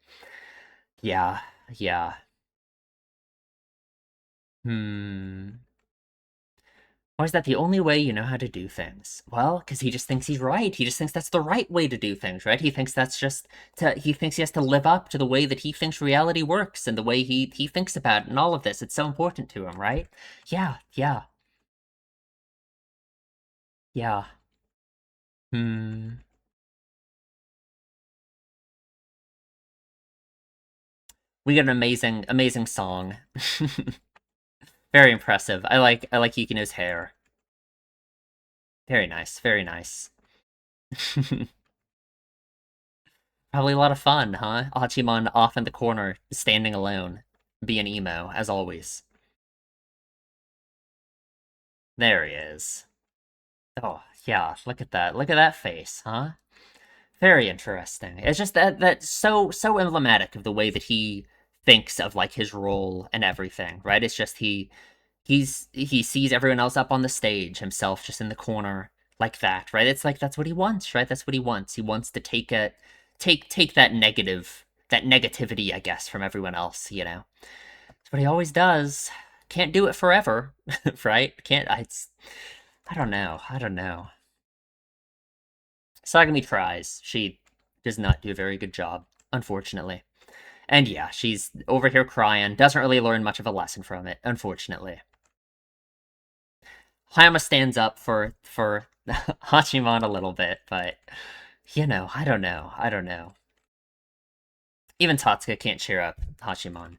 yeah, yeah. Hmm. Why is that the only way you know how to do things? Well, because he just thinks he's right. He just thinks that's the right way to do things, right? He thinks that's just he thinks he has to live up to the way that he thinks reality works and the way he thinks about it and all of this. It's so important to him, right? Yeah, yeah, yeah. Hmm. We get an amazing, amazing song. Very impressive. I like Yukino's hair. Very nice, very nice. Probably a lot of fun, huh? Hachiman off in the corner, standing alone, being emo, as always. There he is. Oh, yeah, look at that. Look at that face, huh? Very interesting. It's just that's so emblematic of the way that he thinks of like his role and everything, right? It's just he sees everyone else up on the stage, himself just in the corner like that, right? It's like that's what he wants, right? That's what he wants. He wants to take that negativity, I guess, from everyone else, That's what he always does. Can't do it forever, right? Can't I don't know. I don't know. Sagami tries. She does not do a very good job, unfortunately. And yeah, she's over here crying, doesn't really learn much of a lesson from it, unfortunately. Hayama stands up for Hachiman a little bit, but I don't know. I don't know. Even Tatsuka can't cheer up Hachiman.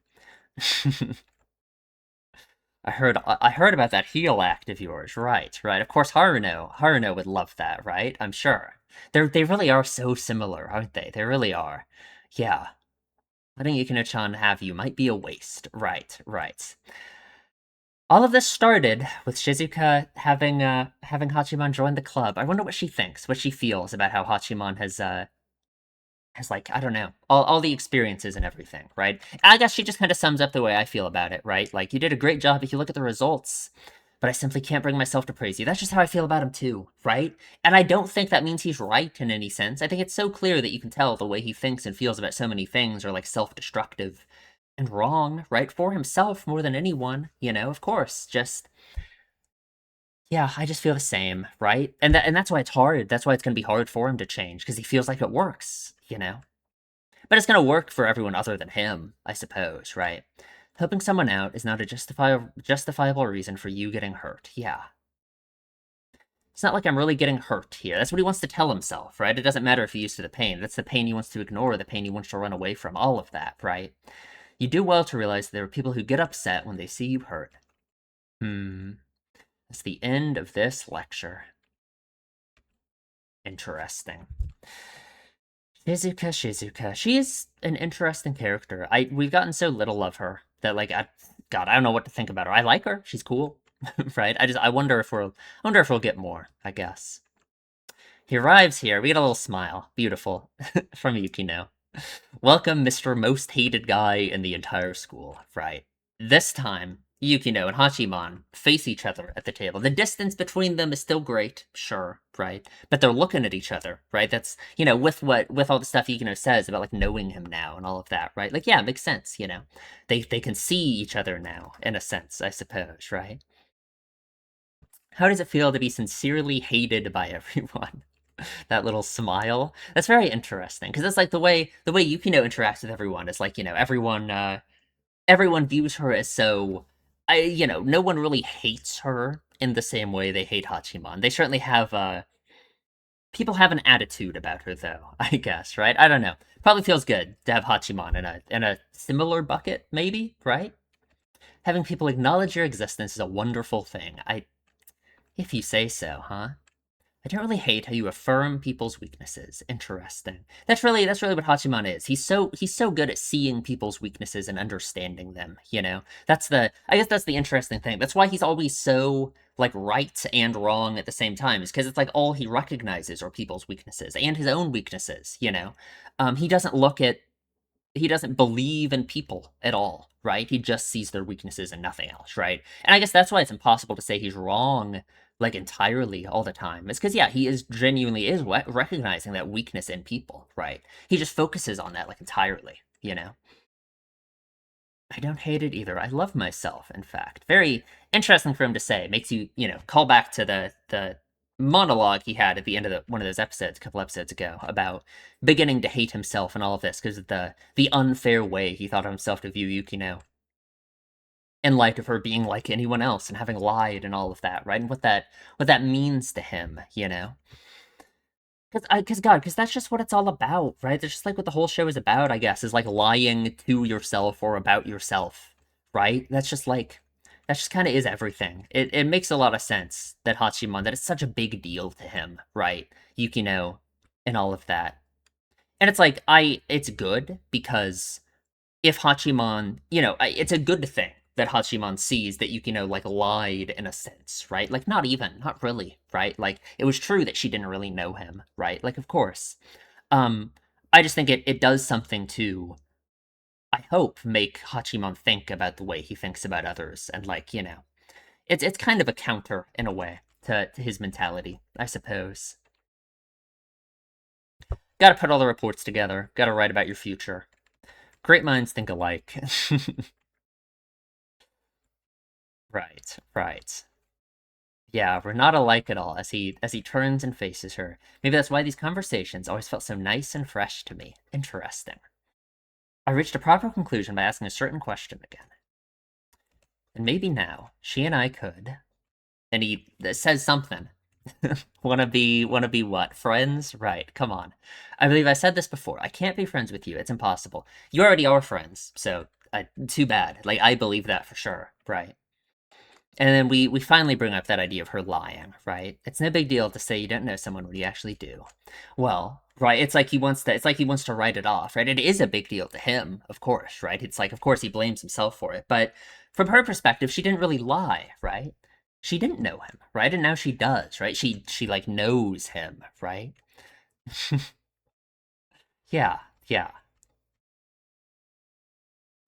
I heard about that heel act of yours. Right, right. Of course Haruno would love that, right? I'm sure. They really are so similar, aren't they? They really are. Yeah. Letting Yukino-chan have you might be a waste. Right, right. All of this started with Shizuka having Hachiman join the club. I wonder what she thinks, what she feels about how Hachiman has like, I don't know, all the experiences and everything, right? I guess she just kind of sums up the way I feel about it, right? Like, you did a great job if you look at the results, but I simply can't bring myself to praise you. That's just how I feel about him too, right? And I don't think that means he's right in any sense. I think it's so clear that you can tell the way he thinks and feels about so many things are like self-destructive and wrong, right? For himself more than anyone, of course. Just yeah, I just feel the same, right? And that's why it's hard. That's why it's gonna be hard for him to change, because he feels like it works. But it's gonna work for everyone other than him, I suppose, right? Helping someone out is not a justifiable reason for you getting hurt. Yeah. It's not like I'm really getting hurt here. That's what he wants to tell himself, right? It doesn't matter if he's used to the pain. That's the pain he wants to ignore, the pain he wants to run away from, all of that, right? You do well to realize there are people who get upset when they see you hurt. Hmm. It's the end of this lecture. Interesting. Shizuka. She is an interesting character. We've gotten so little of her that God, I don't know what to think about her. I like her. She's cool. Right? I wonder if we'll get more, I guess. He arrives here. We get a little smile. Beautiful. From Yukino. Welcome, Mr. Most Hated Guy in the entire school. Right. This time, Yukino and Hachiman face each other at the table. The distance between them is still great, sure, right? But they're looking at each other, right? That's, with all the stuff Yukino says about, like, knowing him now and all of that, right? Like, yeah, it makes sense, They can see each other now, in a sense, I suppose, right? How does it feel to be sincerely hated by everyone? That little smile. That's very interesting because it's like the way Yukino interacts with everyone is like everyone views her as so. No one really hates her in the same way they hate Hachiman. They certainly have people have an attitude about her though. I guess right. I don't know. Probably feels good to have Hachiman in a similar bucket, maybe right. Having people acknowledge your existence is a wonderful thing. If you say so, huh? I don't really hate how you affirm people's weaknesses. Interesting. That's really what Hachiman is. He's so good at seeing people's weaknesses and understanding them, I guess that's the interesting thing. That's why he's always so like right and wrong at the same time, is because it's like all he recognizes are people's weaknesses and his own weaknesses. He doesn't look at he doesn't believe in people at all, right? He just sees their weaknesses and nothing else, right? And I guess that's why it's impossible to say he's wrong like entirely all the time. It's because he is genuinely is recognizing that weakness in people, right? He just focuses on that like entirely. I don't hate it either. I love myself, in fact. Very interesting for him to say. Makes you call back to the monologue he had at the end of one of those episodes, a couple episodes ago, about beginning to hate himself and all of this because of the unfair way he thought of himself to view Yukino in light of her being like anyone else and having lied and all of that, right? And what that means to him. Because that's just what it's all about, right? That's just like what the whole show is about, I guess, is like lying to yourself or about yourself, right? That just kind of is everything. It makes a lot of sense that that it's such a big deal to him, right? Yukino and all of that. And it's like, it's good because if Hachiman, it's a good thing that Hachiman sees that Yukino like lied in a sense, right? Like not really, right? Like it was true that she didn't really know him, right? Like of course. Um I just think it does something to, I hope, make Hachiman think about the way he thinks about others and it's kind of a counter in a way to his mentality, I suppose. Got to put all the reports together. Got to write about your future. Great minds think alike. Right, right. Yeah, we're not alike at all as he turns and faces her. Maybe that's why these conversations always felt so nice and fresh to me. Interesting. I reached a proper conclusion by asking a certain question again. And maybe now, she and I could. And he says something. Wanna be what? Friends? Right, come on. I believe I said this before. I can't be friends with you. It's impossible. You already are friends, so too bad. Like, I believe that for sure, right? And then we finally bring up that idea of her lying, right? It's no big deal to say you don't know someone when you actually do. Well, right, it's like he wants to write it off, right? It is a big deal to him, of course, right? It's like of course he blames himself for it, but from her perspective, she didn't really lie, right? She didn't know him, right? And now she does, right? She like knows him, right? Yeah, yeah.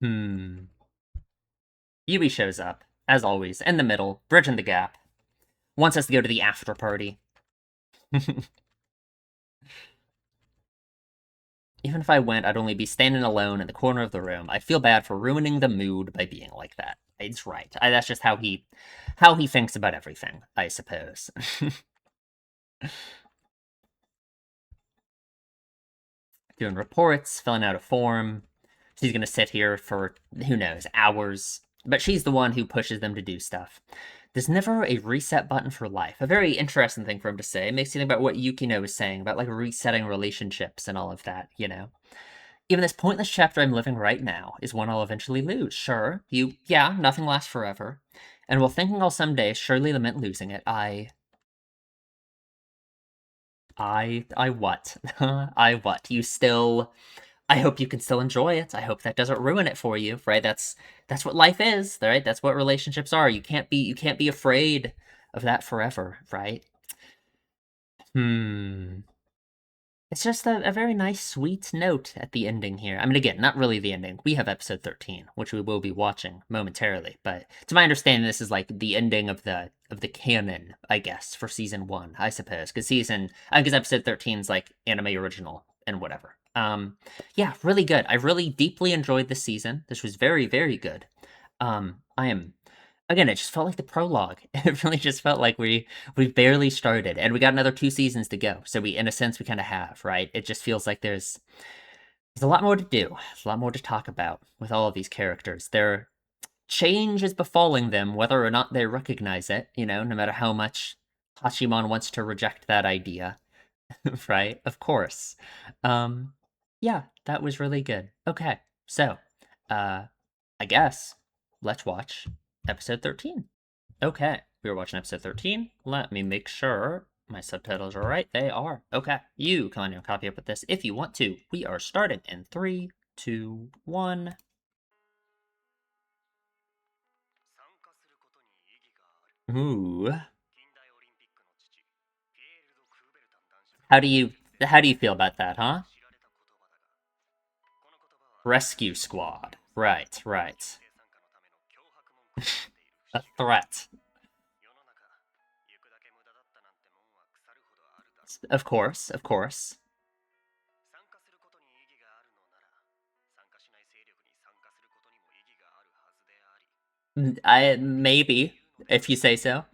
Hmm. Yui shows up, as always, in the middle, bridging the gap. Wants us to go to the after party. Even if I went, I'd only be standing alone in the corner of the room. I feel bad for ruining the mood by being like that. It's right. That's just how he thinks about everything, I suppose. Doing reports, filling out a form. She's gonna sit here for who knows hours, but she's the one who pushes them to do stuff. There's never a reset button for life. A very interesting thing for him to say. It makes you think about what Yukino was saying about like resetting relationships and all of that. Even this pointless chapter I'm living right now is one I'll eventually lose. Sure, yeah, nothing lasts forever. And while thinking I'll someday surely lament losing it, I what? I what? You still I hope you can still enjoy it. I hope that doesn't ruin it for you, right? That's what life is, right? That's what relationships are. You can't be afraid of that forever, right? Hmm. It's just a very nice, sweet note at the ending here. I mean, again, not really the ending. We have episode 13, which we will be watching momentarily. But to my understanding, this is like the ending of the canon, I guess, for season one, I suppose. Because episode 13 is like anime original and whatever. Yeah, really good. I really deeply enjoyed this season. This was very, very good. I am Again, it just felt like the prologue. It really just felt like we barely started, and we got another 2 seasons to go. So we, in a sense, we kind of have, right? It just feels like there's a lot more to do, there's a lot more to talk about with all of these characters. Their change is befalling them, whether or not they recognize it. No matter how much Hachimon wants to reject that idea, right? Of course. Um, yeah, that was really good. Okay, so, uh, I guess let's watch episode 13. Okay, we are watching episode 13. Let me make sure my subtitles are right. They are. Okay, you can on your copy up with this if you want to. We are starting in 3, 2, 1. Ooh. How do you feel about that, huh? Rescue squad. Right, right. A threat. Of course, of course. I maybe, if you say so.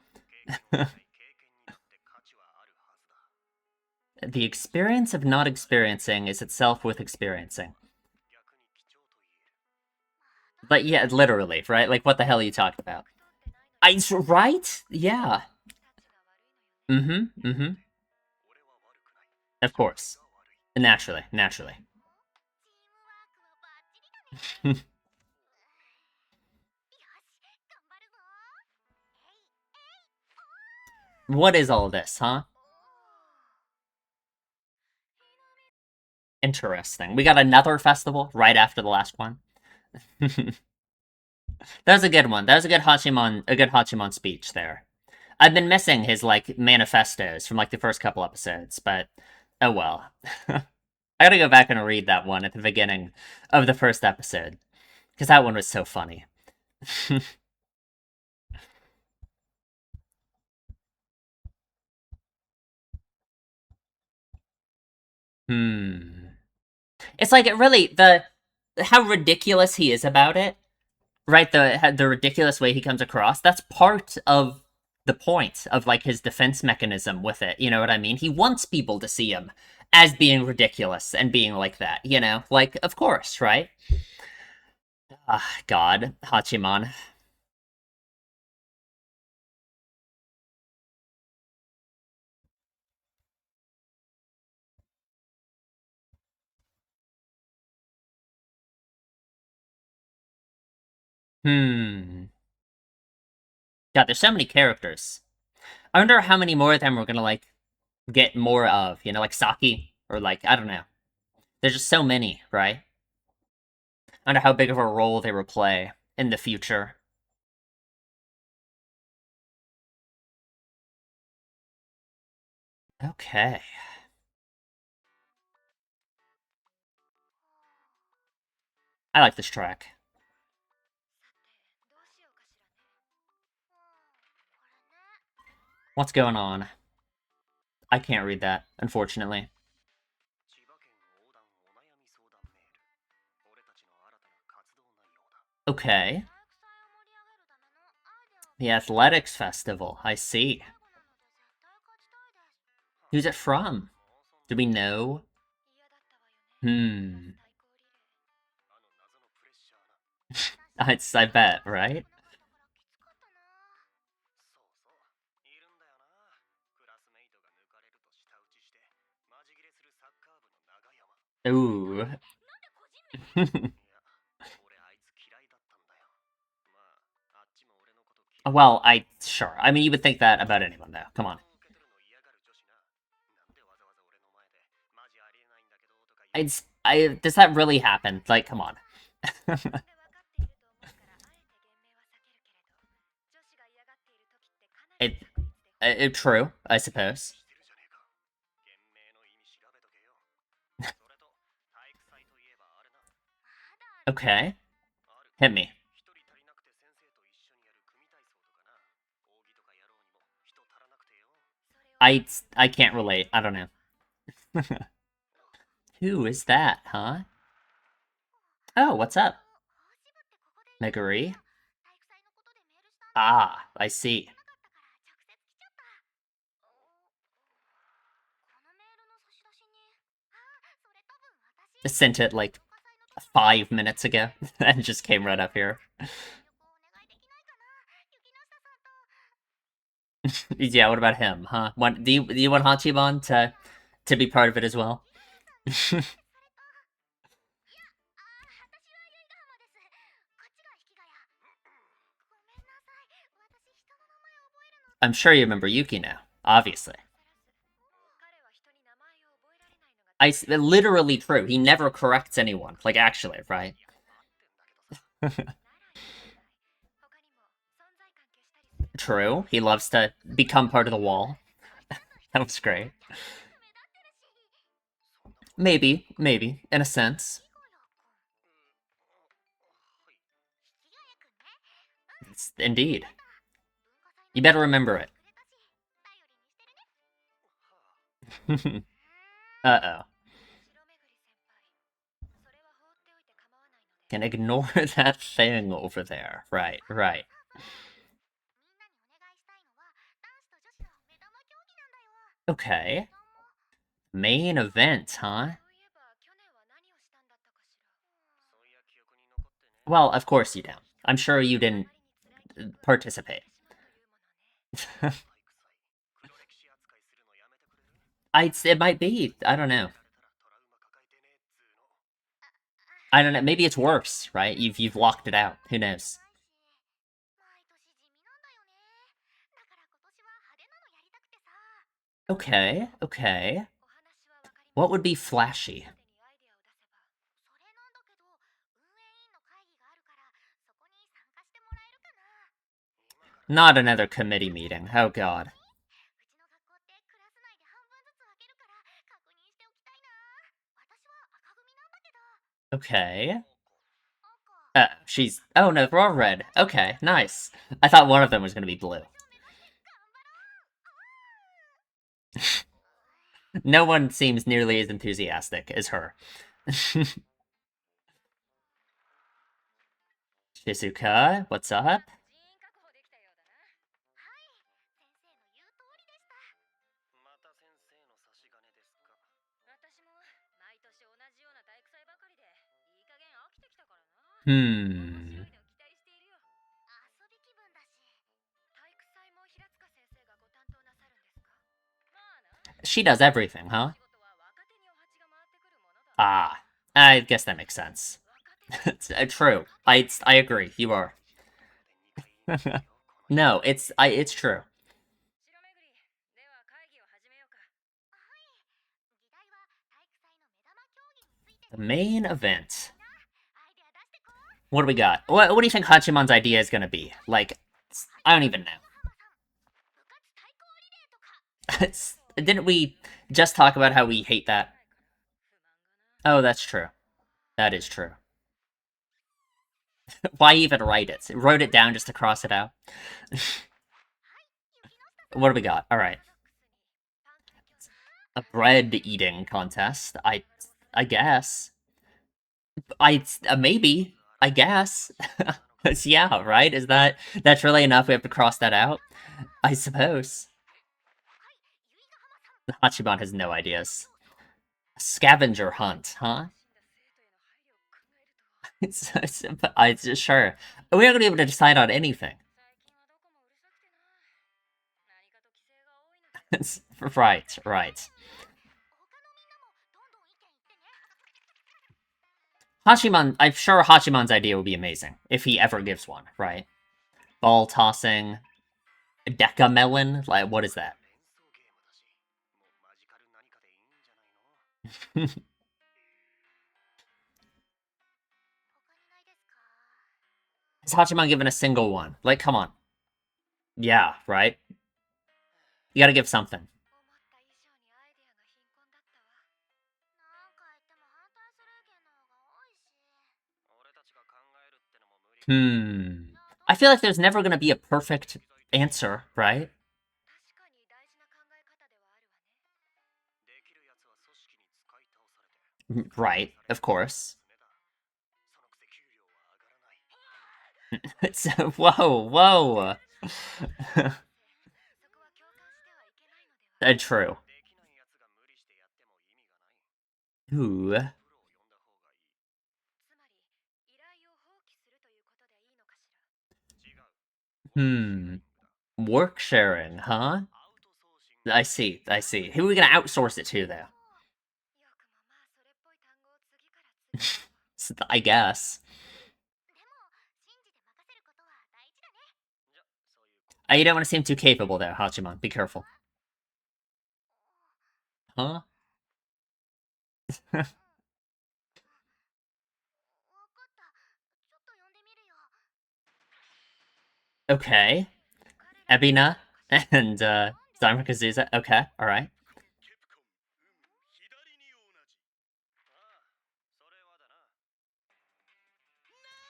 The experience of not experiencing is itself with experiencing. But yeah, literally, right? Like, what the hell are you talking about? Right? Yeah. Mm-hmm. Mm-hmm. Of course. Naturally. Naturally. What is all this, huh? Interesting. We got another festival right after the last one. That was a good one. That was a good Hachimon speech there. I've been missing his like manifestos from like the first couple episodes, but oh well. I gotta go back and read that one at the beginning of the first episode because that one was so funny. Hmm. It's like it really the how ridiculous he is about it, right? The ridiculous way he comes across. That's part of the point of like his defense mechanism with it. You know what I mean? He wants people to see him as being ridiculous and being like that. Like of course, right? Ah, God, Hachiman. Hmm. God, there's so many characters. I wonder how many more of them we're gonna like get more of. Like Saki or like I don't know. There's just so many, right? I wonder how big of a role they will play in the future. Okay. I like this track. What's going on? I can't read that, unfortunately. Okay. The Athletics Festival. I see. Who's it from? Do we know? Hmm. I bet, right? Ooh. Well, sure. I mean, you would think that about anyone, though. Come on. Does that really happen? Like, come on. it, true, I suppose. Okay, hit me. I can't relate. I don't know. Who is that, huh? Oh, what's up? Meguri? Ah, I see. I sent it like 5 minutes ago and just came right up here. Yeah, what about him, huh? Do you want Hachiban to be part of it as well? I'm sure you remember Yuki now, obviously. Literally true. He never corrects anyone. Like, actually, right? True. He loves to become part of the wall. That was great. Maybe, in a sense. Indeed. You better remember it. Uh-oh. Can ignore that thing over there. Right, right. Okay. Main event, huh? Well, of course you don't. I'm sure you didn't participate. It might be. I don't know. I don't know. Maybe it's worse, right? You've locked it out. Who knows? Okay, okay. What would be flashy? Not another committee meeting. Oh god. Okay. She's... Oh no, they're all red. Okay, nice. I thought one of them was gonna be blue. No one seems nearly as enthusiastic as her. Shizuka, what's up? Hmm. She does everything, huh? Ah, I guess that makes sense. True. I agree. You are. No, it's true. The main event. What do we got? What do you think Hachiman's idea is gonna be? Like, I don't even know. Didn't we just talk about how we hate that? Oh, that's true. That is true. Why even write it? Wrote it down just to cross it out. What do we got? All right, a bread eating contest. I guess. Maybe. I guess. Yeah, right? That's really enough? We have to cross that out? I suppose. Hachiman has no ideas. Scavenger hunt, huh? Sure. We're not gonna be able to decide on anything. Right, right. I'm sure Hachiman's idea would be amazing if he ever gives one, right? Ball tossing. Decamelon? Like, what is that? Is Hachiman given a single one? Like, come on. Yeah, right? You gotta give something. I feel like there's never gonna be a perfect answer, right? Right, of course. So, whoa, whoa. True. Ooh. Work sharing, huh? I see, I see. Who are we gonna outsource it to, though? I guess. You don't want to seem too capable there, Hachiman. Be careful. Huh? Okay. Ebina and Zymer Okay, alright.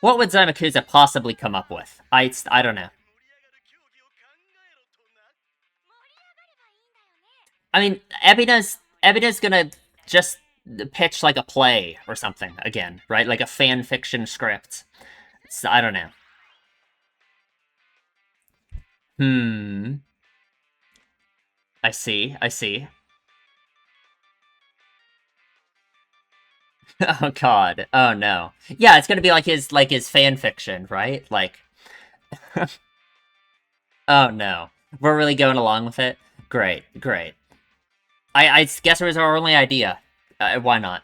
What would Zymakuza possibly come up with? I don't know. I mean, Ebina's gonna just pitch like a play or something again, right? Like a fan fiction script. So, I don't know. I see, I see. Oh god. Oh no. Yeah, it's gonna be like his fan fiction, right? Like oh no. We're really going along with it? Great, great. I guess it was our only idea. Why not?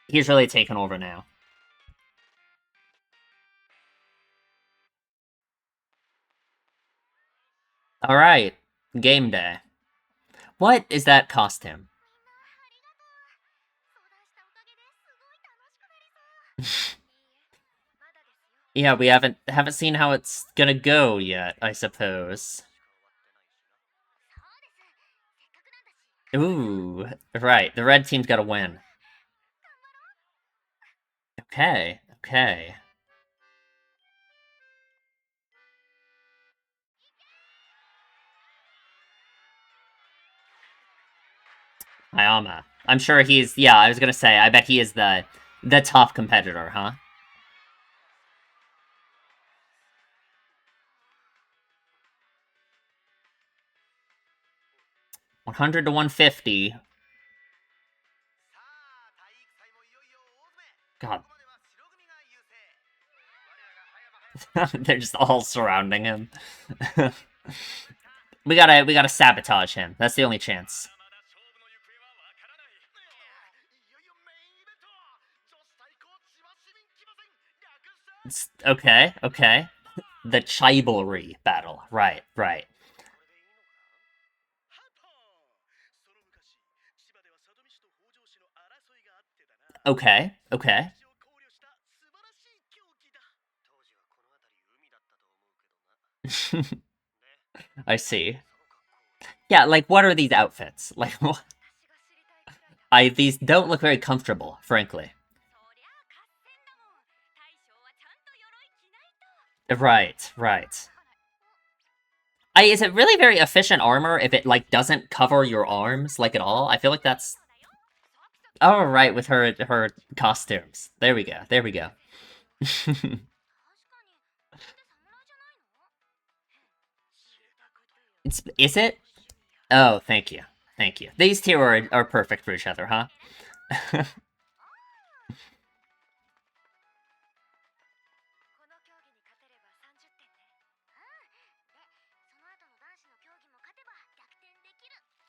He's really taken over now. Alright. Game day. What is that costume? Yeah, we haven't seen how it's gonna go yet, I suppose. Ooh, right. The red team's gotta win. Okay, okay. Ayama. I'm sure he's yeah, I was gonna say, I bet he is the top competitor, huh? 100 to 150. God. They're just all surrounding him. we gotta sabotage him. That's the only chance. Okay, okay. The Chivalry battle. Right, right. Okay, okay. I see. Yeah, like, what are these outfits? Like, these don't look very comfortable, frankly. Right, right. Is it really very efficient armor if it, like, doesn't cover your arms, like, at all? I feel like that's... Oh, right, with her costumes. There we go, there we go. Is it? Oh, thank you. Thank you. These two are perfect for each other, huh?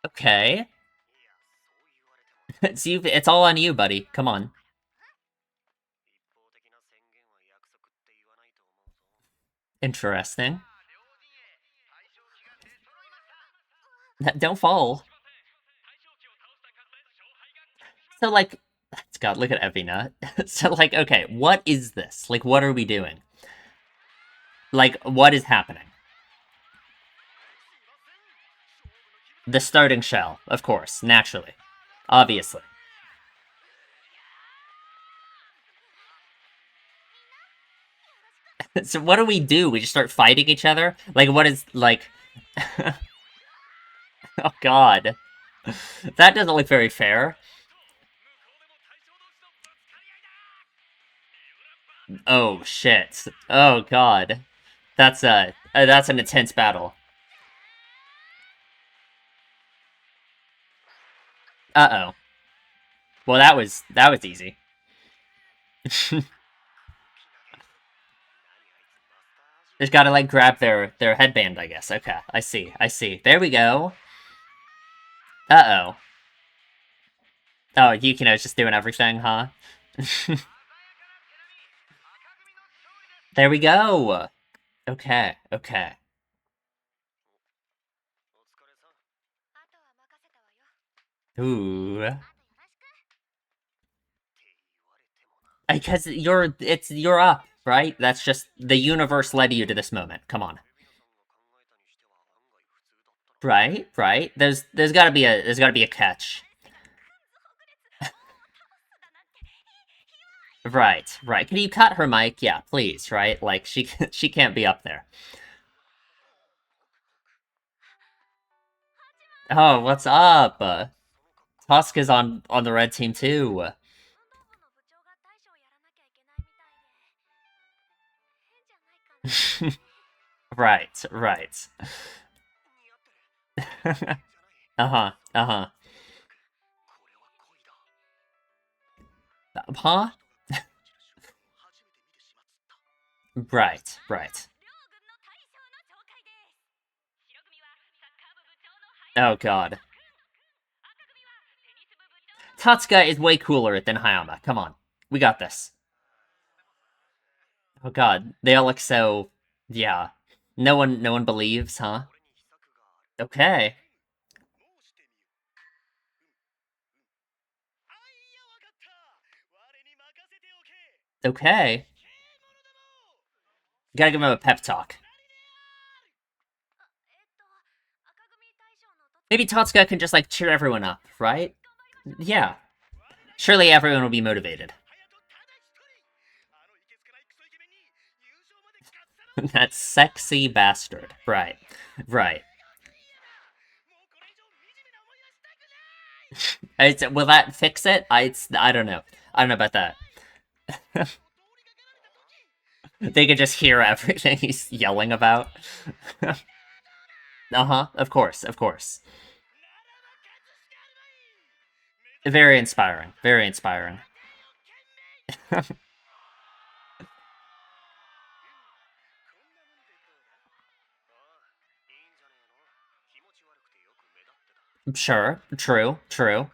Okay. It's all on you, buddy. Come on. Interesting. Don't fall. So, like, God, look at Evina. So, like, okay, what is this? Like, what are we doing? Like, what is happening? The starting shell, of course, naturally. Obviously. So what do? We just start fighting each other? Like, what is, like... Oh, God. That doesn't look very fair. Oh, shit. Oh, God. That's an intense battle. Uh-oh. Well, that was easy. Just gotta, like, grab their headband, I guess. Okay, I see, I see. There we go. Uh-oh. Oh, Yukino's just doing everything, huh? There we go! Okay, okay. Ooh. Because you're up, right? That's just, the universe led you to this moment. Come on. Right, right. There's gotta be a catch. Right, right. Can you cut her mic? Yeah, please, right? Like, she can't be up there. Oh, what's up? Tusk is on the red team too. Right, right. Uh-huh, uh-huh. Huh? Right, right. Oh, God. Tatsuka is way cooler than Hayama. Come on. We got this. Oh, God. They all look so... Yeah. No one believes, huh? Okay. Okay. Gotta give him a pep talk. Maybe Tatsuka can just, like, cheer everyone up, right? Yeah. Surely everyone will be motivated. That sexy bastard. Right. Right. Will that fix it? I don't know. I don't know about that. They could just hear everything he's yelling about. Uh-huh. Of course. Of course. Very inspiring. Very inspiring. Sure. True. True.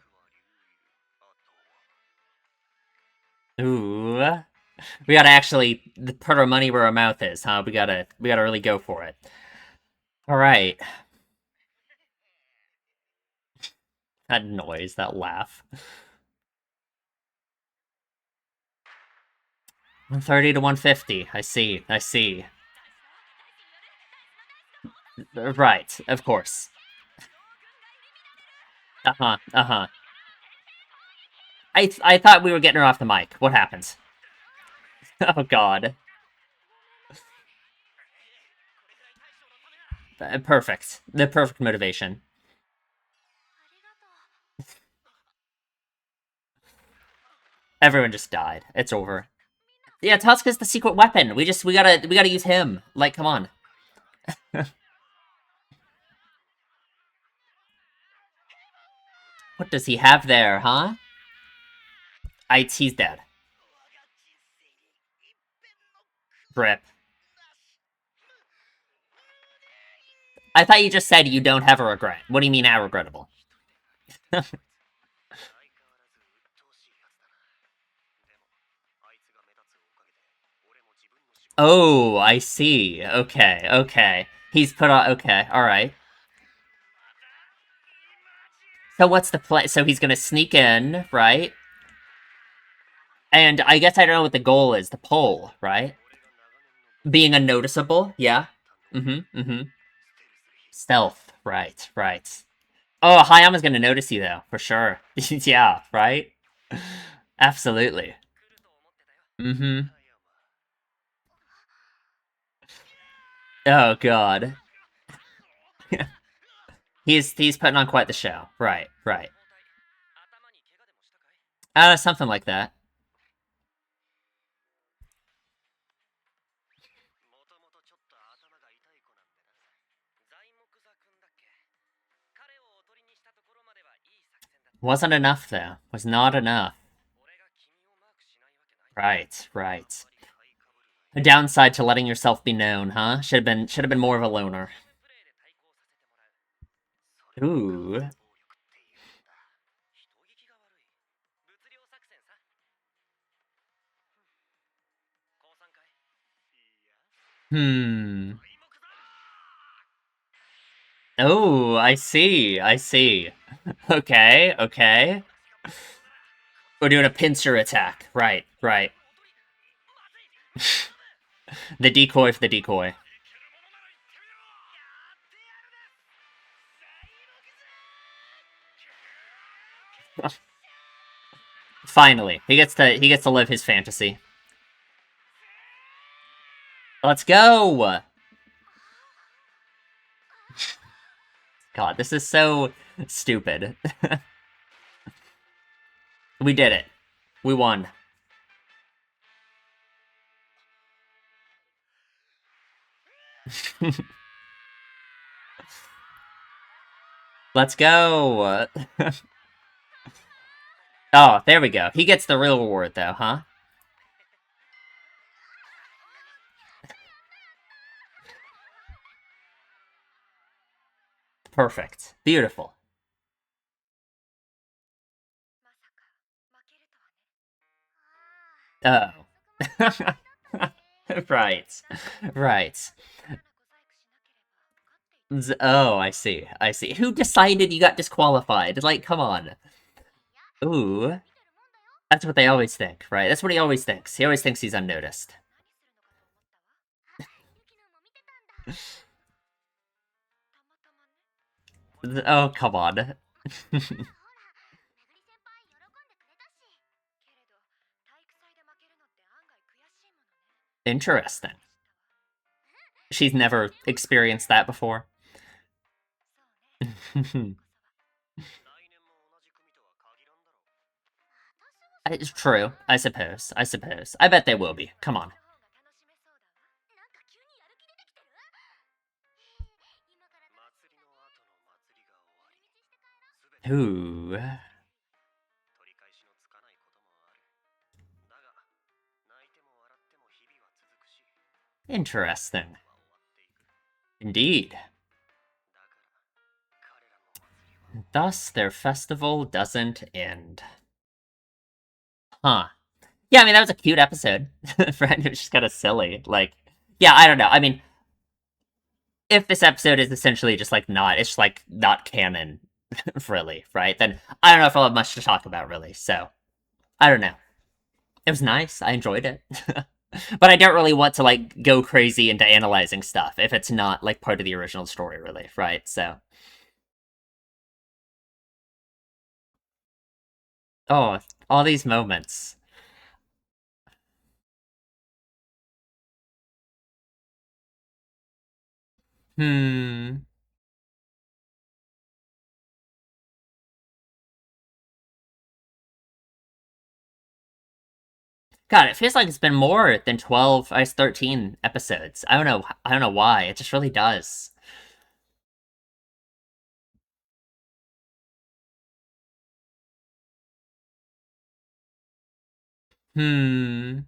Ooh. We gotta actually put our money where our mouth is, huh? We gotta really go for it. Alright. That noise, that laugh. 130 to 150. I see. I see. Right. Of course. Uh-huh. Uh-huh. I thought we were getting her off the mic. What happened? Oh, God. Perfect. The perfect motivation. Everyone just died. It's over. Yeah, Tuska's the secret weapon. We gotta use him. Like, come on. What does he have there, huh? He's dead. Rip. I thought you just said you don't have a regret. What do you mean, how regrettable? Oh, I see. Okay, okay. He's put on. Okay, all right. So what's the play? So he's gonna sneak in, right? And I guess I don't know what the goal is. The pull, right? Being unnoticeable. Yeah. Mm-hmm. Mm-hmm. Stealth. Right. Right. Oh, Hayama's gonna notice you though, for sure. Yeah. Right. Absolutely. Mm-hmm. Oh God. He's putting on quite the show. Right. Right. Something like that. Wasn't enough though. Was not enough. Right. Right. A downside to letting yourself be known, huh? Should have been more of a loner. Ooh. Hmm. Oh, I see. I see. Okay, okay. We're doing a pincer attack. Right, right. The decoy for the decoy. Finally, he gets to live his fantasy. Let's go. God, this is so stupid. We did it. We won. Let's go. Oh, there we go. He gets the real reward though, huh? Perfect. Beautiful. Oh. Right. Right. Oh, I see. I see. Who decided you got disqualified? Like, come on. Ooh. That's what they always think, right? That's what he always thinks. He always thinks he's unnoticed. Oh, come on. Interesting. She's never experienced that before. It's true, I suppose. I suppose. I bet they will be. Come on. Ooh. Interesting. Indeed. Thus, their festival doesn't end. Huh. Yeah, I mean, that was a cute episode. Friend, it was just kind of silly. Like, yeah, I don't know. I mean, if this episode is essentially just like not, it's like not canon, really, right? Then I don't know if I'll have much to talk about, really. So, I don't know. It was nice. I enjoyed it. But I don't really want to like go crazy into analyzing stuff if it's not like part of the original story, really, right? So, oh, all these moments. Hmm. God, it feels like it's been more than 12, I 13 episodes. I don't know. I don't know why. It just really does. Hmm.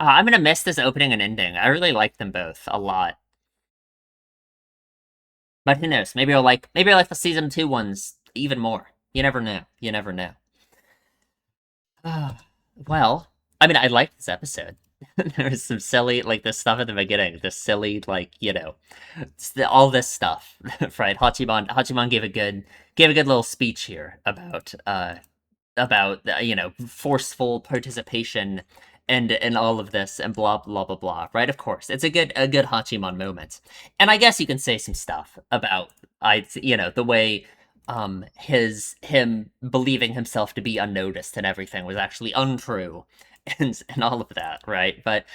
I'm gonna miss this opening and ending. I really like them both a lot. But who knows? Maybe I like the season two ones even more. You never know. You never know. Well, I mean, I liked this episode. There was some silly, like the stuff at the beginning, the silly, like all this stuff, right? Hachiman gave a good little speech here about forceful participation and all of this and blah blah blah blah, right? Of course, it's a good Hachiman moment. And I guess you can say some stuff about the way him believing himself to be unnoticed and everything was actually untrue and all of that, right? But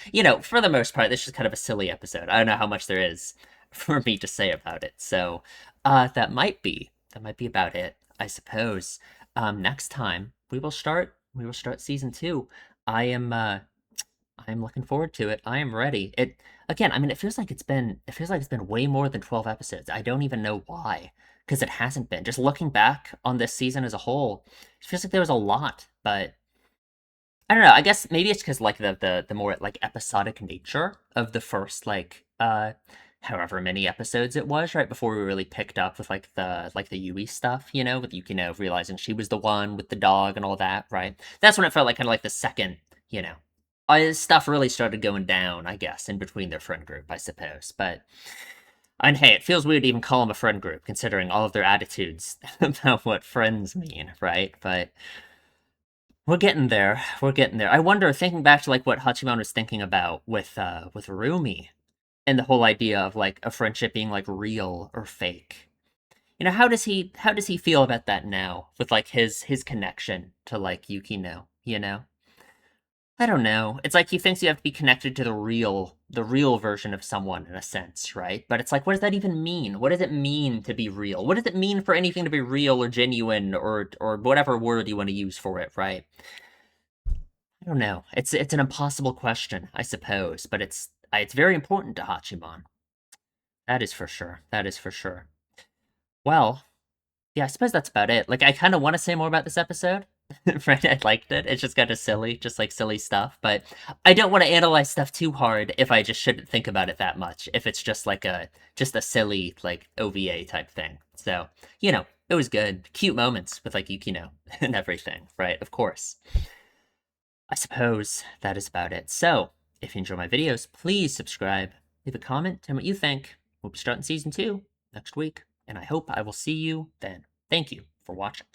for the most part, this is kind of a silly episode. I don't know how much there is for me to say about it. So that might be about it, I suppose. Next time we will start season two. I am looking forward to it. I am ready. It again, I mean, it feels like it's been way more than 12 episodes. I don't even know why, because it hasn't been. Just looking back on this season as a whole, it feels like there was a lot, but I don't know. I guess maybe it's because like the more like episodic nature of the first however many episodes it was right before we really picked up with like the Yui stuff, with Yukino realizing she was the one with the dog and all that, right? That's when it felt like kind of like the second, you know, stuff really started going down, I guess, in between their friend group, I suppose. But and hey, it feels weird to even call them a friend group considering all of their attitudes about what friends mean, right? But we're getting there. We're getting there. I wonder, thinking back to like what Hachiman was thinking about with Rumi and the whole idea of like a friendship being like real or fake. How does he feel about that now with like his connection to like Yukino, I don't know. It's like he thinks you have to be connected to the real version of someone in a sense, right? But it's like, what does that even mean? What does it mean to be real? What does it mean for anything to be real or genuine or whatever word you want to use for it, right? I don't know. It's an impossible question, I suppose, but it's very important to Hachiman. That is for sure. That is for sure. Well, yeah, I suppose that's about it. Like, I kind of want to say more about this episode. Right, I liked it. It's just kind of silly, just like silly stuff. But I don't want to analyze stuff too hard if I just shouldn't think about it that much. If it's just a silly like OVA type thing. So it was good, cute moments with like Yukino and everything. Right, of course. I suppose that is about it. So if you enjoy my videos, please subscribe, leave a comment, tell me what you think. We'll be starting season 2 next week, and I hope I will see you then. Thank you for watching.